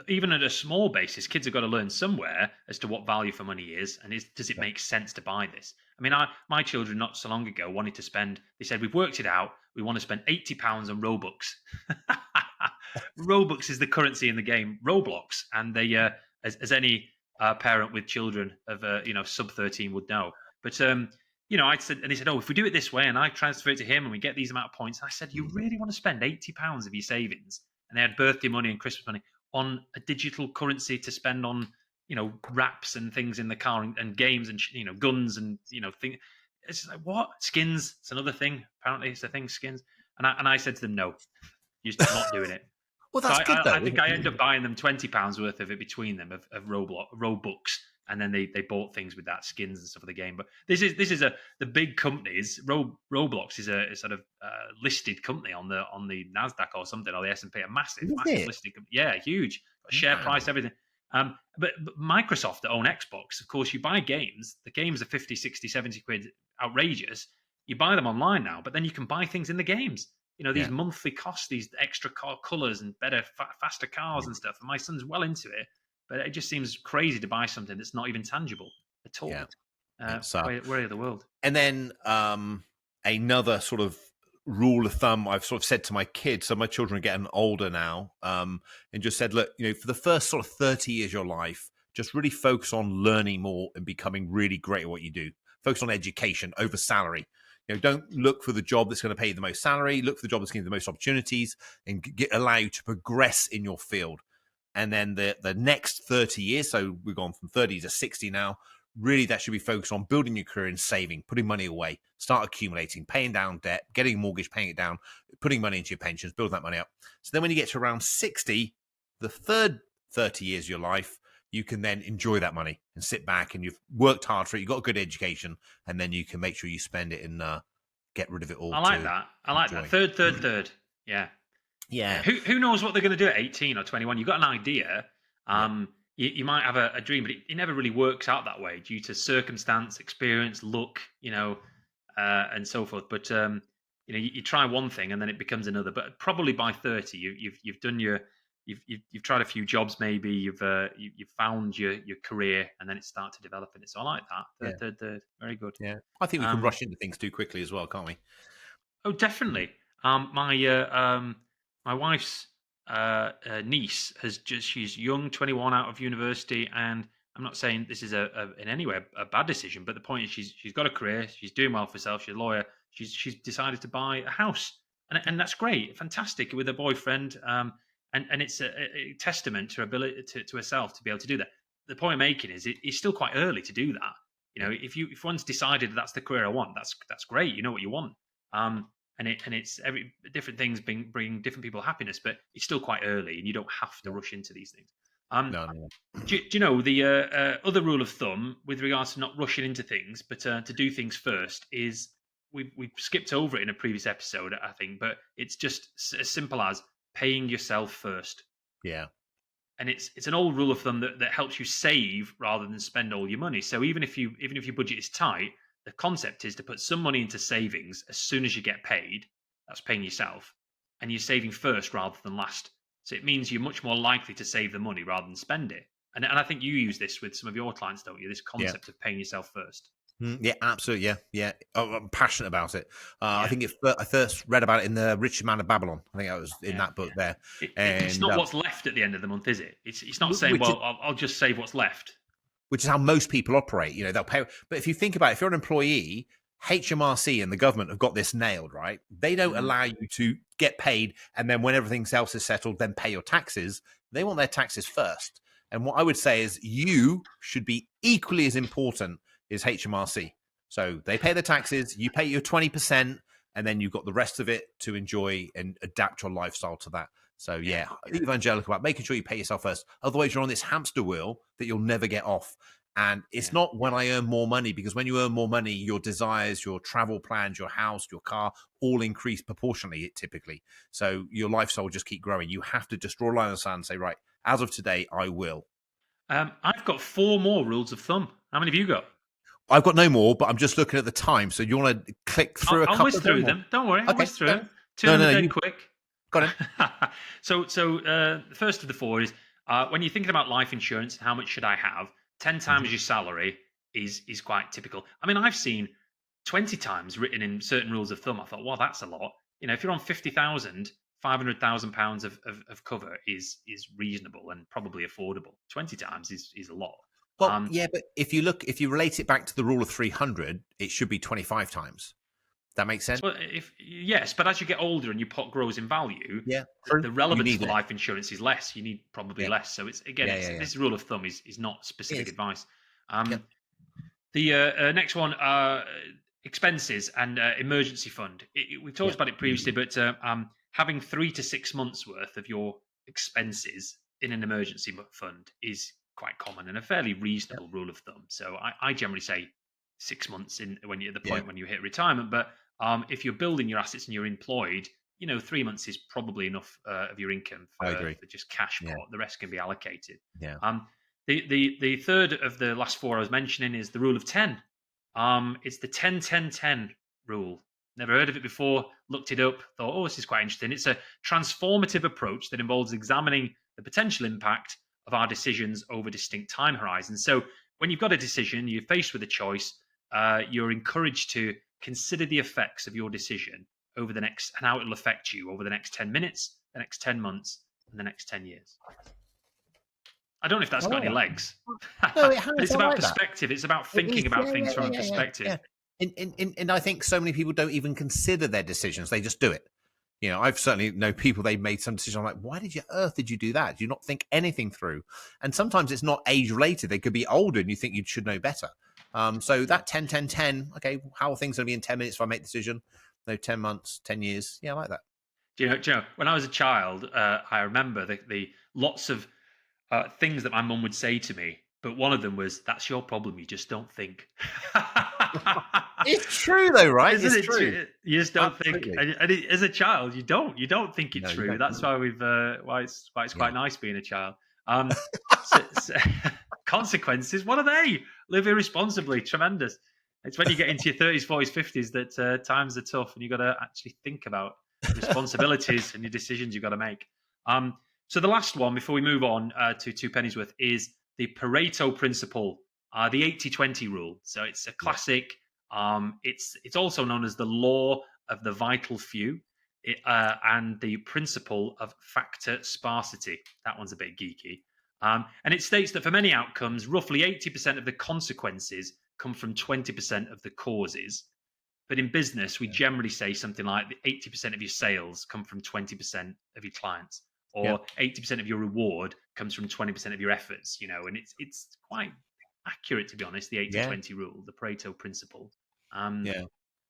even at a small basis, kids have got to learn somewhere as to what value for money is, and does it make sense to buy this? I mean, my children not so long ago wanted to spend. They said, we've worked it out. We want to spend £80 on Robux. Robux is the currency in the game Roblox, and they, as any parent with children of sub 13 would know. But I said, and they said, oh, if we do it this way, and I transfer it to him, and we get these amount of points. I said, you really want to spend £80 of your savings, and they had birthday money and Christmas money on a digital currency to spend on, wraps and things in the car and games and guns and things. It's like, what? Skins? It's another thing. Apparently, it's a thing. Skins. And I said to them, no, you're just not doing it. Well, that's good though. I think I ended up buying them £20 worth of it between them of Robux, and then they bought things with that, skins and stuff of the game. But this is the big companies. Roblox is a sort of listed company on the Nasdaq or something, or the S&P, a massive listed company. Yeah, huge. Share price, everything. But Microsoft that own Xbox, of course, you buy games. The games are 50, 60, 70 quid, outrageous. You buy them online now, but then you can buy things in the games. These monthly costs, these extra colors and better, faster cars and stuff. And my son's well into it, but it just seems crazy to buy something that's not even tangible at all. Way of the world. And then another sort of rule of thumb I've sort of said to my kids, so my children are getting older now, and just said, look, for the first sort of 30 years of your life, just really focus on learning more and becoming really great at what you do. Focus on education over salary. Don't look for the job that's going to pay you the most salary. Look for the job that's going to give you the most opportunities and allow you to progress in your field. And then the next 30 years, so we've gone from 30 to 60 now, really that should be focused on building your career and saving, putting money away, start accumulating, paying down debt, getting a mortgage, paying it down, putting money into your pensions, building that money up. So then when you get to around 60, the third 30 years of your life, you can then enjoy that money and sit back, and you've worked hard for it. You've got a good education, and then you can make sure you spend it and get rid of it all. I like that. Third. Yeah. Yeah. Who knows what they're going to do at 18 or 21? You've got an idea. You might have a dream, but it never really works out that way due to circumstance, experience, luck, and so forth. But you try one thing and then it becomes another. But probably by 30, you've done you've tried a few jobs, maybe you've found your career, and then it starts to develop in it. So I like that. They're very good. Yeah, I think we can rush into things too quickly as well, can't we? Oh, definitely. My wife's niece she's young, 21, out of university, and I'm not saying this is in any way a bad decision, but the point is she's got a career, she's doing well for herself, she's a lawyer, she's decided to buy a house, and that's great, fantastic, with a boyfriend, and it's a testament to her ability to herself to be able to do that. The point I'm making is it's still quite early to do that. If one's decided that's the career I want, that's great. You know what you want. And it's every different things bring different people happiness, but it's still quite early, and you don't have to rush into these things. No. Do you know the other rule of thumb with regards to not rushing into things, but to do things first is we've skipped over it in a previous episode, I think, but it's just as simple as paying yourself first. Yeah. And it's an old rule of thumb that helps you save rather than spend all your money. So even if your budget is tight, the concept is to put some money into savings as soon as you get paid. That's paying yourself. And you're saving first rather than last. So it means you're much more likely to save the money rather than spend it. And I think you use this with some of your clients, don't you? This concept of paying yourself first. Yeah, absolutely. Yeah. I'm passionate about it. I think I first read about it in the Rich Man of Babylon. I think I was in that book there. It's not what's left at the end of the month, is it? It's not saying, I'll just save what's left. Which is how most people operate. They'll pay. But if you think about it, if you're an employee, HMRC and the government have got this nailed, right? They don't allow you to get paid, and then when everything else is settled, then pay your taxes. They want their taxes first. And what I would say is you should be equally as important as HMRC. So they pay the taxes, you pay your 20%, and then you've got the rest of it to enjoy and adapt your lifestyle to that. So evangelical about making sure you pay yourself first. Otherwise, you're on this hamster wheel that you'll never get off. And it's not when I earn more money, because when you earn more money, your desires, your travel plans, your house, your car, all increase proportionally, typically. So your lifestyle will just keep growing. You have to just draw a line in the sand and say, right, as of today, I will. I've got 4 more rules of thumb. How many have you got? I've got no more, but I'm just looking at the time. So you want to click through a couple? I'll whiz through them. Don't worry. I'll whiz through them. 2 quick. Got him. So the first of the four is when you're thinking about life insurance and how much should I have, 10 times your salary is quite typical. I mean, I've seen 20 times written in certain rules of thumb. I thought, well, that's a lot. You know, if you're on 50,000, 500,000 pounds of cover is reasonable and probably affordable. 20 times is a lot. Well, yeah, but if you relate it back to the rule of 300, it should be 25 times. That makes sense? Well, yes, but as you get older and your pot grows in value, Yeah, the relevance for less. life insurance is less. You need probably less. So it's again, this rule of thumb is not specific advice. The next one, expenses and emergency fund. We talked about it previously, but having 3 to 6 months worth of your expenses in an emergency fund is quite common and a fairly reasonable rule of thumb. So I generally say 6 months when you're at the point when you hit retirement. But if you're building your assets and you're employed, 3 months is probably enough of your income for just cash pot. The rest can be allocated. Yeah. The third of the last four I was mentioning is the rule of 10. It's the 10-10-10 rule. Never heard of it before, looked it up, thought, oh, this is quite interesting. It's a transformative approach that involves examining the potential impact of our decisions over distinct time horizons. So when you've got a decision, you're faced with a choice, you're encouraged to consider the effects of your decision over the next, and how it will affect you over the next 10 minutes, the next 10 months, and the next 10 years. I don't know if that's got any legs. No, it has. It's about perspective. It's about thinking about things from a perspective. And I think so many people don't even consider their decisions. They just do it. I've certainly know people, they've made some decision. I'm like, why did you do that? Do you not think anything through? And sometimes it's not age related. They could be older and you think you should know better. So that 10-10-10, okay, how are things going to be in 10 minutes if I make a decision? No, 10 months, 10 years. Yeah, I like that. Do you know, when I was a child, I remember the lots of things that my mum would say to me, but one of them was, that's your problem, you just don't think. It's true though, right? It's true. You just don't think, and as a child, you don't think it's true. That's why why it's quite nice being a child. Consequences, what are they? Live irresponsibly. Tremendous. It's when you get into your 30s, 40s, 50s that times are tough and you've got to actually think about responsibilities and your decisions you've got to make. So the last one before we move on to two pennies worth is the Pareto Principle, the 80-20 rule. So it's a classic. It's also known as the law of the vital few and the principle of factor sparsity. That one's a bit geeky. And it states that for many outcomes, roughly 80% of the consequences come from 20% of the causes. But in business, we generally say something like 80% of your sales come from 20% of your clients, or 80% of your reward comes from 20% of your efforts, and it's quite accurate, to be honest, the 80-20 rule, the Pareto Principle.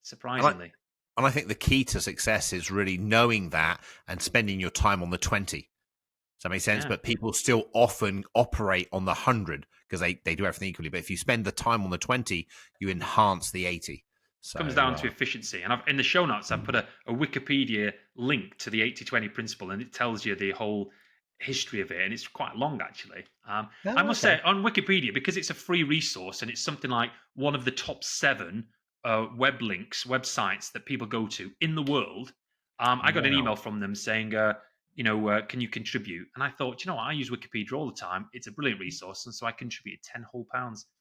Surprisingly. And I think the key to success is really knowing that and spending your time on the 20. Does that make sense? But people still often operate on the 100 because they do everything equally. But if you spend the time on the 20, you enhance the 80. So, comes down to efficiency. And in the show notes, I've put a Wikipedia link to the 80-20 principle, and it tells you the whole history of it. And it's quite long, actually. I must say, on Wikipedia, because it's a free resource and it's something like one of the top 7 websites that people go to in the world, I got an email from them saying, can you contribute? And I thought, I use Wikipedia all the time. It's a brilliant resource. And so I contributed £10 whole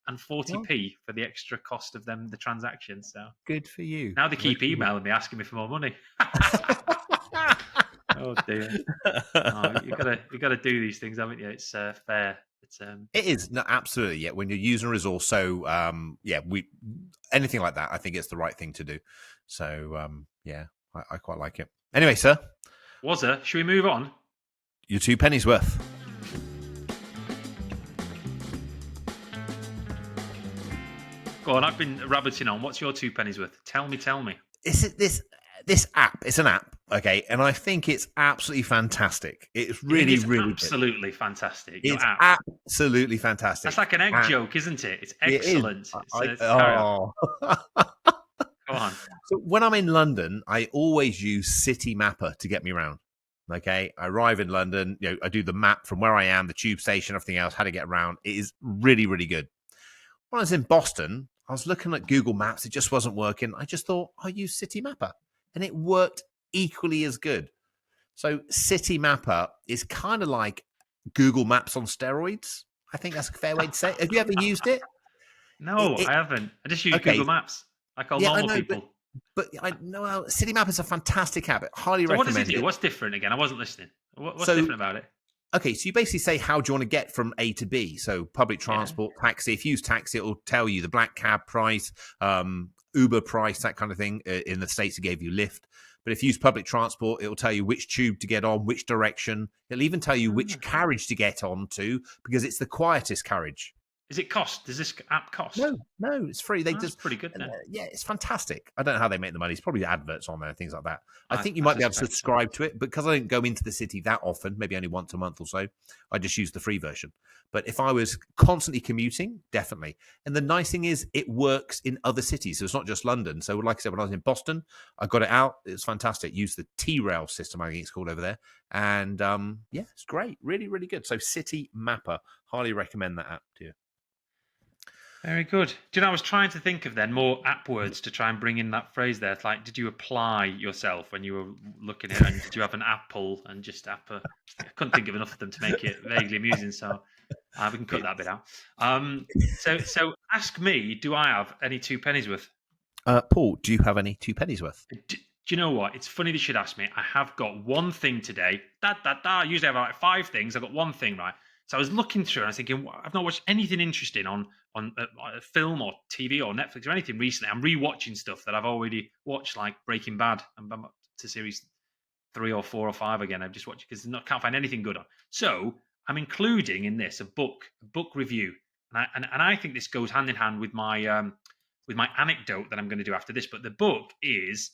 and 40p for the extra cost of the transaction. So good for you. Now they keep emailing me asking me for more money. Oh dear. You got to do these things, haven't you? It's fair. It is. No, absolutely. Yeah. When you're using a resource. So anything like that, I think it's the right thing to do. So I quite like it. Anyway, sir. Should we move on? Your 2 pennies worth. Go on, I've been rabbiting on. What's your 2 pennies worth? Tell me. This app, it's an app, okay, and I think it's absolutely fantastic. It's really absolutely good. Fantastic. It's absolutely fantastic. That's like an egg joke, isn't it? It's excellent. Go on. So when I'm in London, I always use City Mapper to get me around. Okay, I arrive in London, I do the map from where I am, the tube station, everything else, how to get around. It is really, really good. When I was in Boston, I was looking at Google Maps. It just wasn't working. I just thought, I'll use City Mapper. And it worked equally as good. So City Mapper is kind of like Google Maps on steroids. I think that's a fair way to say it. Have you ever used it? No, I haven't. I just use Okay. Google Maps, like all Yeah, I normal know, people. but I know City Mapper is a fantastic app. Highly So what does it recommend do? it. What's different again? I wasn't listening. What's So different about it? okay, so you basically say how do you want to get from A to B? So public Yeah. transport, taxi. If you use taxi, it will tell you the black cab price, Uber price, that kind of thing. In the States, it gave you Lyft. But if you use public transport, it will tell you which tube to get on, which direction. It'll even tell you which carriage to get on to because it's the quietest carriage. Does it cost? Does this app cost? No, it's free. They That's just pretty good then. yeah, it's fantastic. I don't know how they make the money. It's probably adverts on there and things like that. I think you I might be able to suspect so. subscribe to it, but because I don't go into the city that often, maybe only once a month or so, I just use the free version. But if I was constantly commuting, definitely. And the nice thing is it works in other cities. So it's not just London. So like I said, when I was in Boston, I got it out. It was fantastic. Use the T-Rail system, I think it's called over there. And yeah, it's great. Really, really good. So City Mapper. Highly recommend that app to you. Very good. Do you know, I was trying to think of then more app words to try and bring in that phrase there. It's like, did you apply yourself when you were looking at it? And did you have an apple and just I couldn't think of enough of them to make it vaguely amusing. So we can cut that bit out. So ask me, do I have any two pennies worth? Paul, do you have any two pennies worth? Do you know what? It's funny that you should ask me. I have got one thing today. Usually I have like five things. I've got one thing, right? So I was looking through and I was thinking, I've not watched anything interesting on a film or TV or Netflix or anything recently. I'm rewatching stuff that I've already watched, like Breaking Bad. I'm up to series 3 or 4 or 5 again. I've just watched because I can't find anything good on. So I'm including in this a book review, and I think this goes hand in hand with my anecdote that I'm going to do after this. But the book is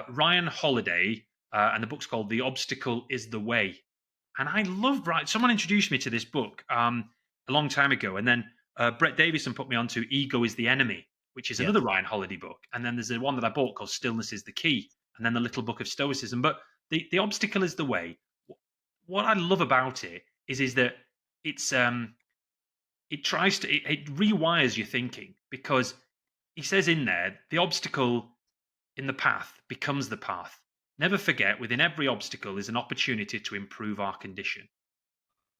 Ryan Holiday, and the book's called "The Obstacle Is the Way." And I love someone introduced me to this book a long time ago, and then Brett Davison put me onto "Ego Is the Enemy," which is another Ryan Holiday book. And then there's the one that I bought called "Stillness Is the Key," and then the Little Book of Stoicism. But the obstacle is the way. What I love about it is that it's it rewires your thinking, because he says in there the obstacle in the path becomes the path. Never forget, within every obstacle is an opportunity to improve our condition.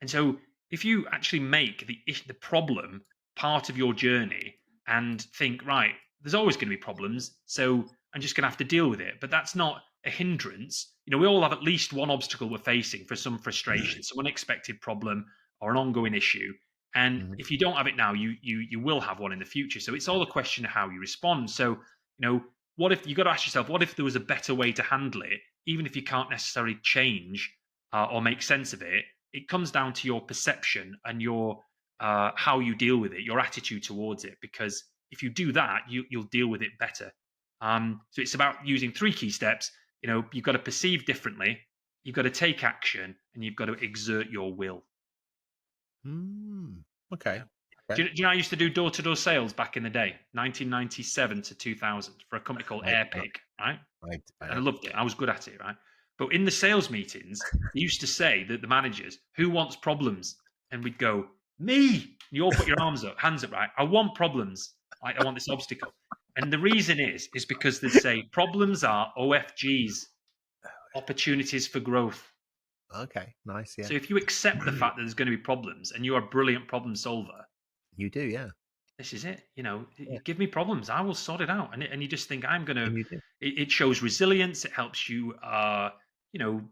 And so if you actually make the problem part of your journey and think, right, there's always going to be problems, so I'm just going to have to deal with it. But that's not a hindrance. You know, we all have at least one obstacle we're facing for some frustration, some unexpected problem or an ongoing issue. And if you don't have it now, you will have one in the future. So it's all a question of how you respond. So, you know, what if you got to ask yourself, what if there was a better way to handle it, even if you can't necessarily change or make sense of it? It comes down to your perception and your how you deal with it, your attitude towards it. Because if you do that, you'll deal with it better. So it's about using 3 key steps. You know, you've got to perceive differently, you've got to take action, and you've got to exert your will. Okay. Do you know I used to do door-to-door sales back in the day, 1997 to 2000, for a company called Airpig, right? And I loved it. I was good at it, right? But in the sales meetings, they used to say that the managers, who wants problems? And we'd go, me. You all put your hands up, right? I want problems. I want this obstacle. And the reason is because they say problems are OFGs, opportunities for growth. Okay, nice. Yeah. So if you accept the fact that there's going to be problems and you're a brilliant problem solver, you do, yeah. This is it. You know, give me problems, I will sort it out. And you just think I'm going to. It shows resilience. It helps you, you know,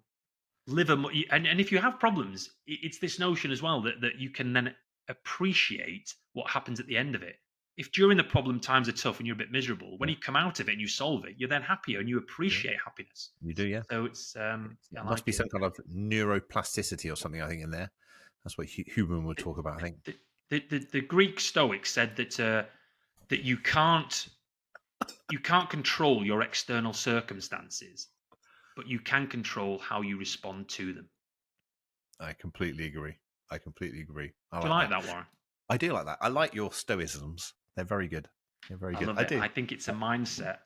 live and if you have problems, it's this notion as well that you can then appreciate what happens at the end of it. If during the problem times are tough and you're a bit miserable, when you come out of it and you solve it, you're then happier and you appreciate happiness. You do, yeah. So it's there must be some kind of neuroplasticity or something, I think, in there. That's what Huberman would talk about, I think. The Greek Stoics said that you can't control your external circumstances, but you can control how you respond to them. I completely agree. Do you like that, Warren? I do like that. I like your stoicisms. They're very good. They're very good. I do. I think it's a mindset.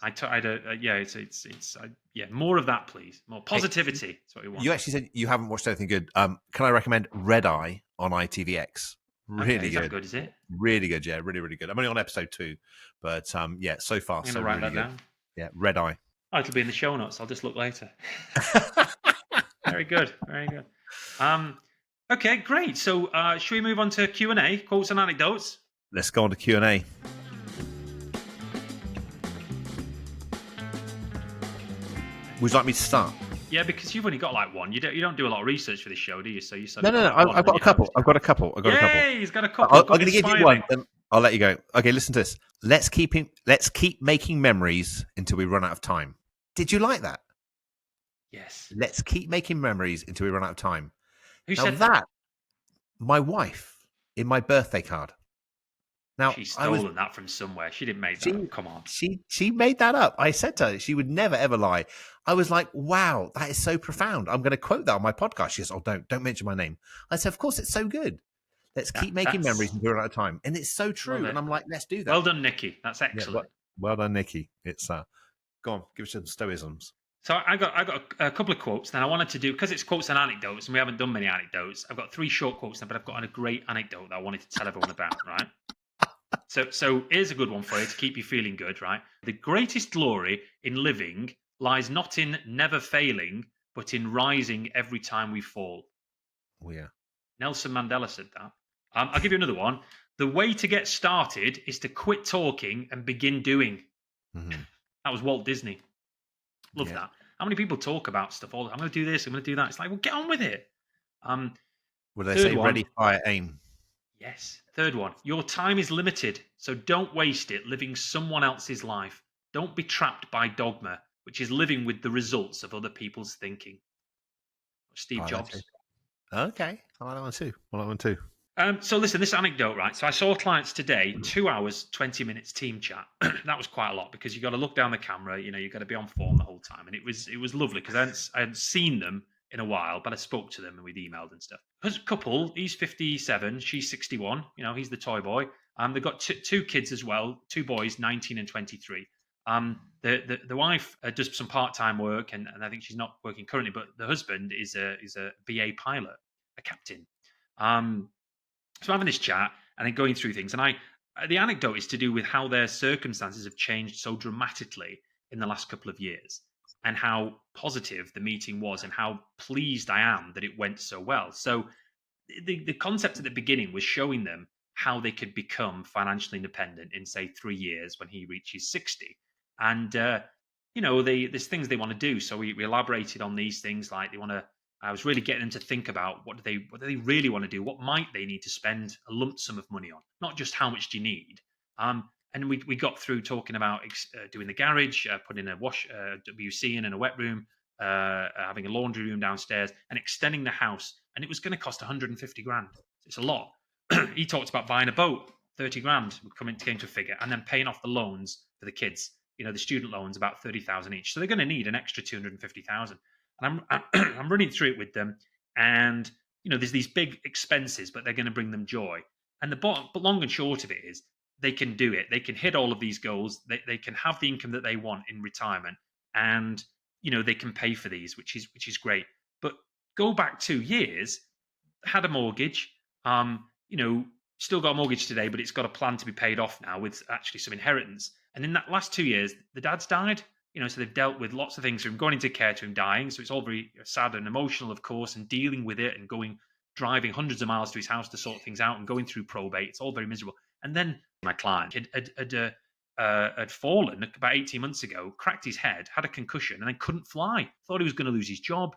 More of that, please. More positivity. That's what we want. You actually said you haven't watched anything good. Can I recommend Red Eye on ITVX? Really good. Is that good, is it? Really good, yeah. Really, really good. I'm only on episode 2, but yeah, so far, so write really that good. Down. Yeah, Red Eye. Oh, it'll be in the show notes. I'll just look later. Very good. Very good. Okay, great. So, should we move on to Q&A, quotes and anecdotes? Let's go on to Q&A. Would you like me to start? Yeah, because you've only got like one. You don't do a lot of research for this show, do you? So you said No. I've got a couple. I've got a couple. Yay, he's got a couple. I'm going to give you one. Then I'll let you go. Okay, listen to this. Let's keep making memories until we run out of time. Did you like that? Yes. Let's keep making memories until we run out of time. Who Now said that? My wife in my birthday card. Now she's stolen that from somewhere. She didn't make that up. Come on. She made that up. I said to her, she would never ever lie. I was like, wow, that is so profound. I'm going to quote that on my podcast. She goes, oh, don't mention my name. I said, of course, it's so good. Let's keep making memories until we're out of time. And it's so true. And I'm like, let's do that. Well done, Nikki. That's excellent. Yeah, well done, Nikki. It's go on, give us some stoicisms. So I got a couple of quotes. Then I wanted to do, because it's quotes and anecdotes, and we haven't done many anecdotes. I've got 3 short quotes now, but I've got a great anecdote that I wanted to tell everyone about, right? So here's a good one for you to keep you feeling good, right? The greatest glory in living lies not in never failing, but in rising every time we fall. Oh, yeah. Nelson Mandela said that. I'll give you another one. The way to get started is to quit talking and begin doing. Mm-hmm. That was Walt Disney. Love that. How many people talk about stuff all the time? I'm going to do this, I'm going to do that. It's like, well, get on with it. What do they say? Ready, fire, aim. Yes. Third one. Your time is limited, so don't waste it living someone else's life. Don't be trapped by dogma, which is living with the results of other people's thinking. Steve Jobs. Okay. I like that one too. So listen, this anecdote, right? So I saw clients today, 2 hours, 20 minutes team chat. That was quite a lot because you got to look down the camera, you got to be on form the whole time. And it was lovely because I hadn't seen them in a while, but I spoke to them and we'd emailed and stuff. There's a couple, he's 57, she's 61, he's the toy boy. They've got 2 kids as well, 2 boys, 19 and 23. The wife does some part-time work and I think she's not working currently, but the husband is a BA pilot, a captain. So having this chat and then going through things, and the anecdote is to do with how their circumstances have changed so dramatically in the last couple of years, and how positive the meeting was, and how pleased I am that it went so well. So the concept at the beginning was showing them how they could become financially independent in, say, 3 years when he reaches 60, and there's things they want to do. So we elaborated on these things, like I was really getting them to think about what do they really want to do? What might they need to spend a lump sum of money on? Not just how much do you need. And we got through talking about doing the garage, putting a WC in and a wet room, having a laundry room downstairs, and extending the house. And it was going to cost 150 grand. It's a lot. He talked about buying a boat, 30 grand came to a figure, and then paying off the loans for the kids. The student loans, about 30,000 each. So they're going to need an extra 250,000. And I'm running through it with them, and there's these big expenses, but they're going to bring them joy. And the long and short of it is, they can do it. They can hit all of these goals. They can have the income that they want in retirement, and they can pay for these, which is great. But go back 2 years, had a mortgage, still got a mortgage today, but it's got a plan to be paid off now with actually some inheritance. And in that last 2 years, the dad's died. So they've dealt with lots of things from going into care to him dying. So it's all very sad and emotional, of course, and dealing with it and driving hundreds of miles to his house to sort things out and going through probate. It's all very miserable. And then my client had fallen about 18 months ago, cracked his head, had a concussion, and then couldn't fly. Thought he was going to lose his job.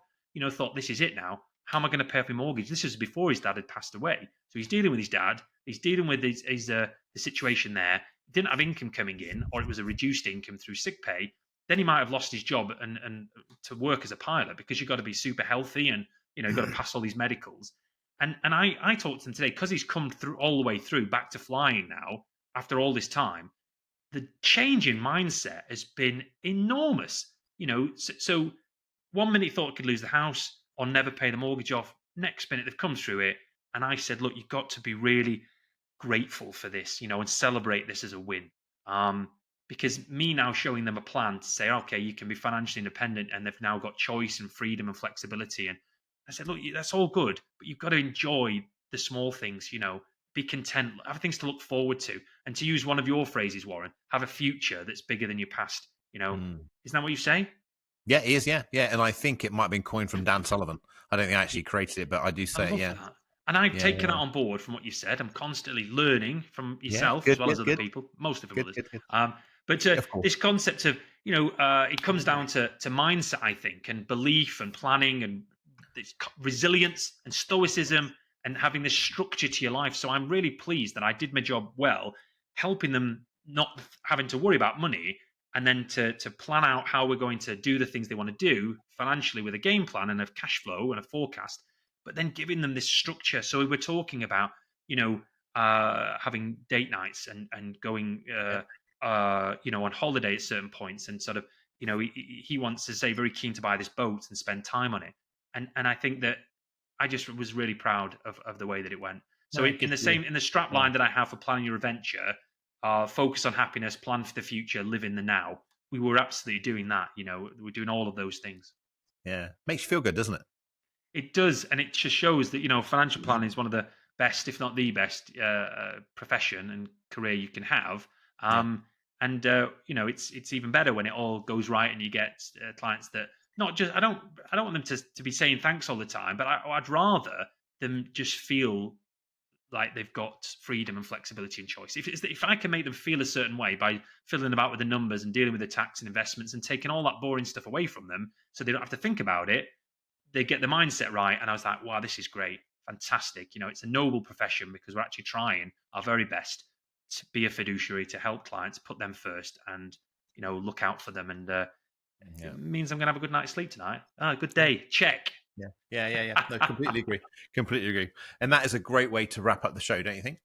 Thought, this is it now. How am I going to pay off my mortgage? This was before his dad had passed away. So he's dealing with his dad. He's dealing with the situation there. Didn't have income coming in, or it was a reduced income through sick pay. Then he might have lost his job and to work as a pilot, because you've got to be super healthy and you've got to pass all these medicals. And I talked to him today, because he's come through all the way through back to flying now after all this time. The change in mindset has been enormous. So 1 minute he thought he could lose the house or never pay the mortgage off. Next minute they've come through it, and I said, look, you've got to be really grateful for this, and celebrate this as a win. Because me now showing them a plan to say, okay, you can be financially independent, and they've now got choice and freedom and flexibility. And I said, look, that's all good, but you've got to enjoy the small things, be content, have things to look forward to. And to use one of your phrases, Warren, have a future that's bigger than your past. Isn't that what you say? Yeah, it is. Yeah, yeah. And I think it might have been coined from Dan Sullivan. I don't think I actually created it, but I do say I it. love Yeah. that. And I've Yeah. taken that on board from what you said. I'm constantly learning from Yeah. yourself as Good, well good, as other good. people, most of Good, others. good, good. But Of course. this concept of, it comes down to mindset, I think, and belief and planning and this resilience and stoicism and having this structure to your life. So I'm really pleased that I did my job well, helping them not having to worry about money, and then to plan out how we're going to do the things they want to do financially with a game plan and a cash flow and a forecast, but then giving them this structure. So we were talking about, having date nights and going, on holiday at certain points, and sort of, he wants to say very keen to buy this boat and spend time on it, and I think that I just was really proud of the way that it went. So No, in good the for you. same in the strap Yeah. line that I have for planning your adventure, focus on happiness, plan for the future, live in the now. We were absolutely doing that. We're doing all of those things. Yeah. Makes you feel good, doesn't it? It does, and it just shows that financial planning is one of the best, if not the best, profession and career you can have. Yeah. And it's even better when it all goes right and you get clients that not just. I don't want them to be saying thanks all the time, but I'd rather them just feel like they've got freedom and flexibility and choice. If I can make them feel a certain way by fiddling about with the numbers and dealing with the tax and investments and taking all that boring stuff away from them, so they don't have to think about it, they get the mindset right. And I was like, wow, this is great, fantastic. It's a noble profession because we're actually trying our very best to be a fiduciary, to help clients, put them first, and look out for them. And Yeah. it means I'm gonna have a good night's sleep tonight. Good day, check. Yeah. Yeah. Yeah. Yeah. No, completely agree. Completely agree. And that is a great way to wrap up the show, don't you think?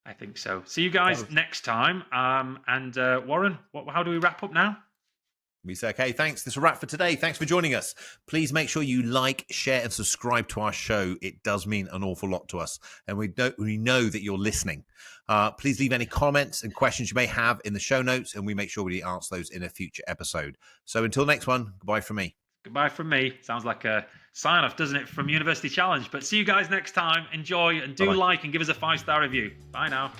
I think so. See you guys next time. And Warren, how do we wrap up now? We say, okay, thanks. This is a wrap for today. Thanks for joining us. Please make sure you like, share, and subscribe to our show. It does mean an awful lot to us, and we know that you're listening. Please leave any comments and questions you may have in the show notes, and we make sure we answer those in a future episode. So until next one, goodbye from me. Goodbye from me. Sounds like a sign-off, doesn't it, from University Challenge? But see you guys next time. Enjoy, and do like and give us a 5-star review. Bye now.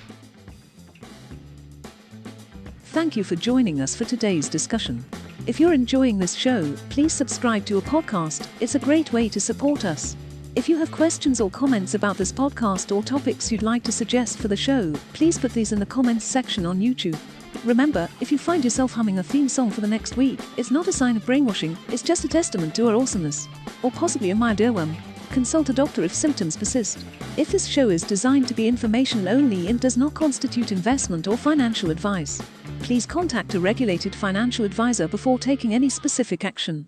Thank you for joining us for today's discussion. If you're enjoying this show, please subscribe to a podcast. It's a great way to support us. If you have questions or comments about this podcast or topics you'd like to suggest for the show, please put these in the comments section on YouTube. Remember, if you find yourself humming a theme song for the next week, it's not a sign of brainwashing, it's just a testament to our awesomeness. Or possibly a mild earworm. Consult a doctor if symptoms persist. If this show is designed to be informational only and does not constitute investment or financial advice, please contact a regulated financial advisor before taking any specific action.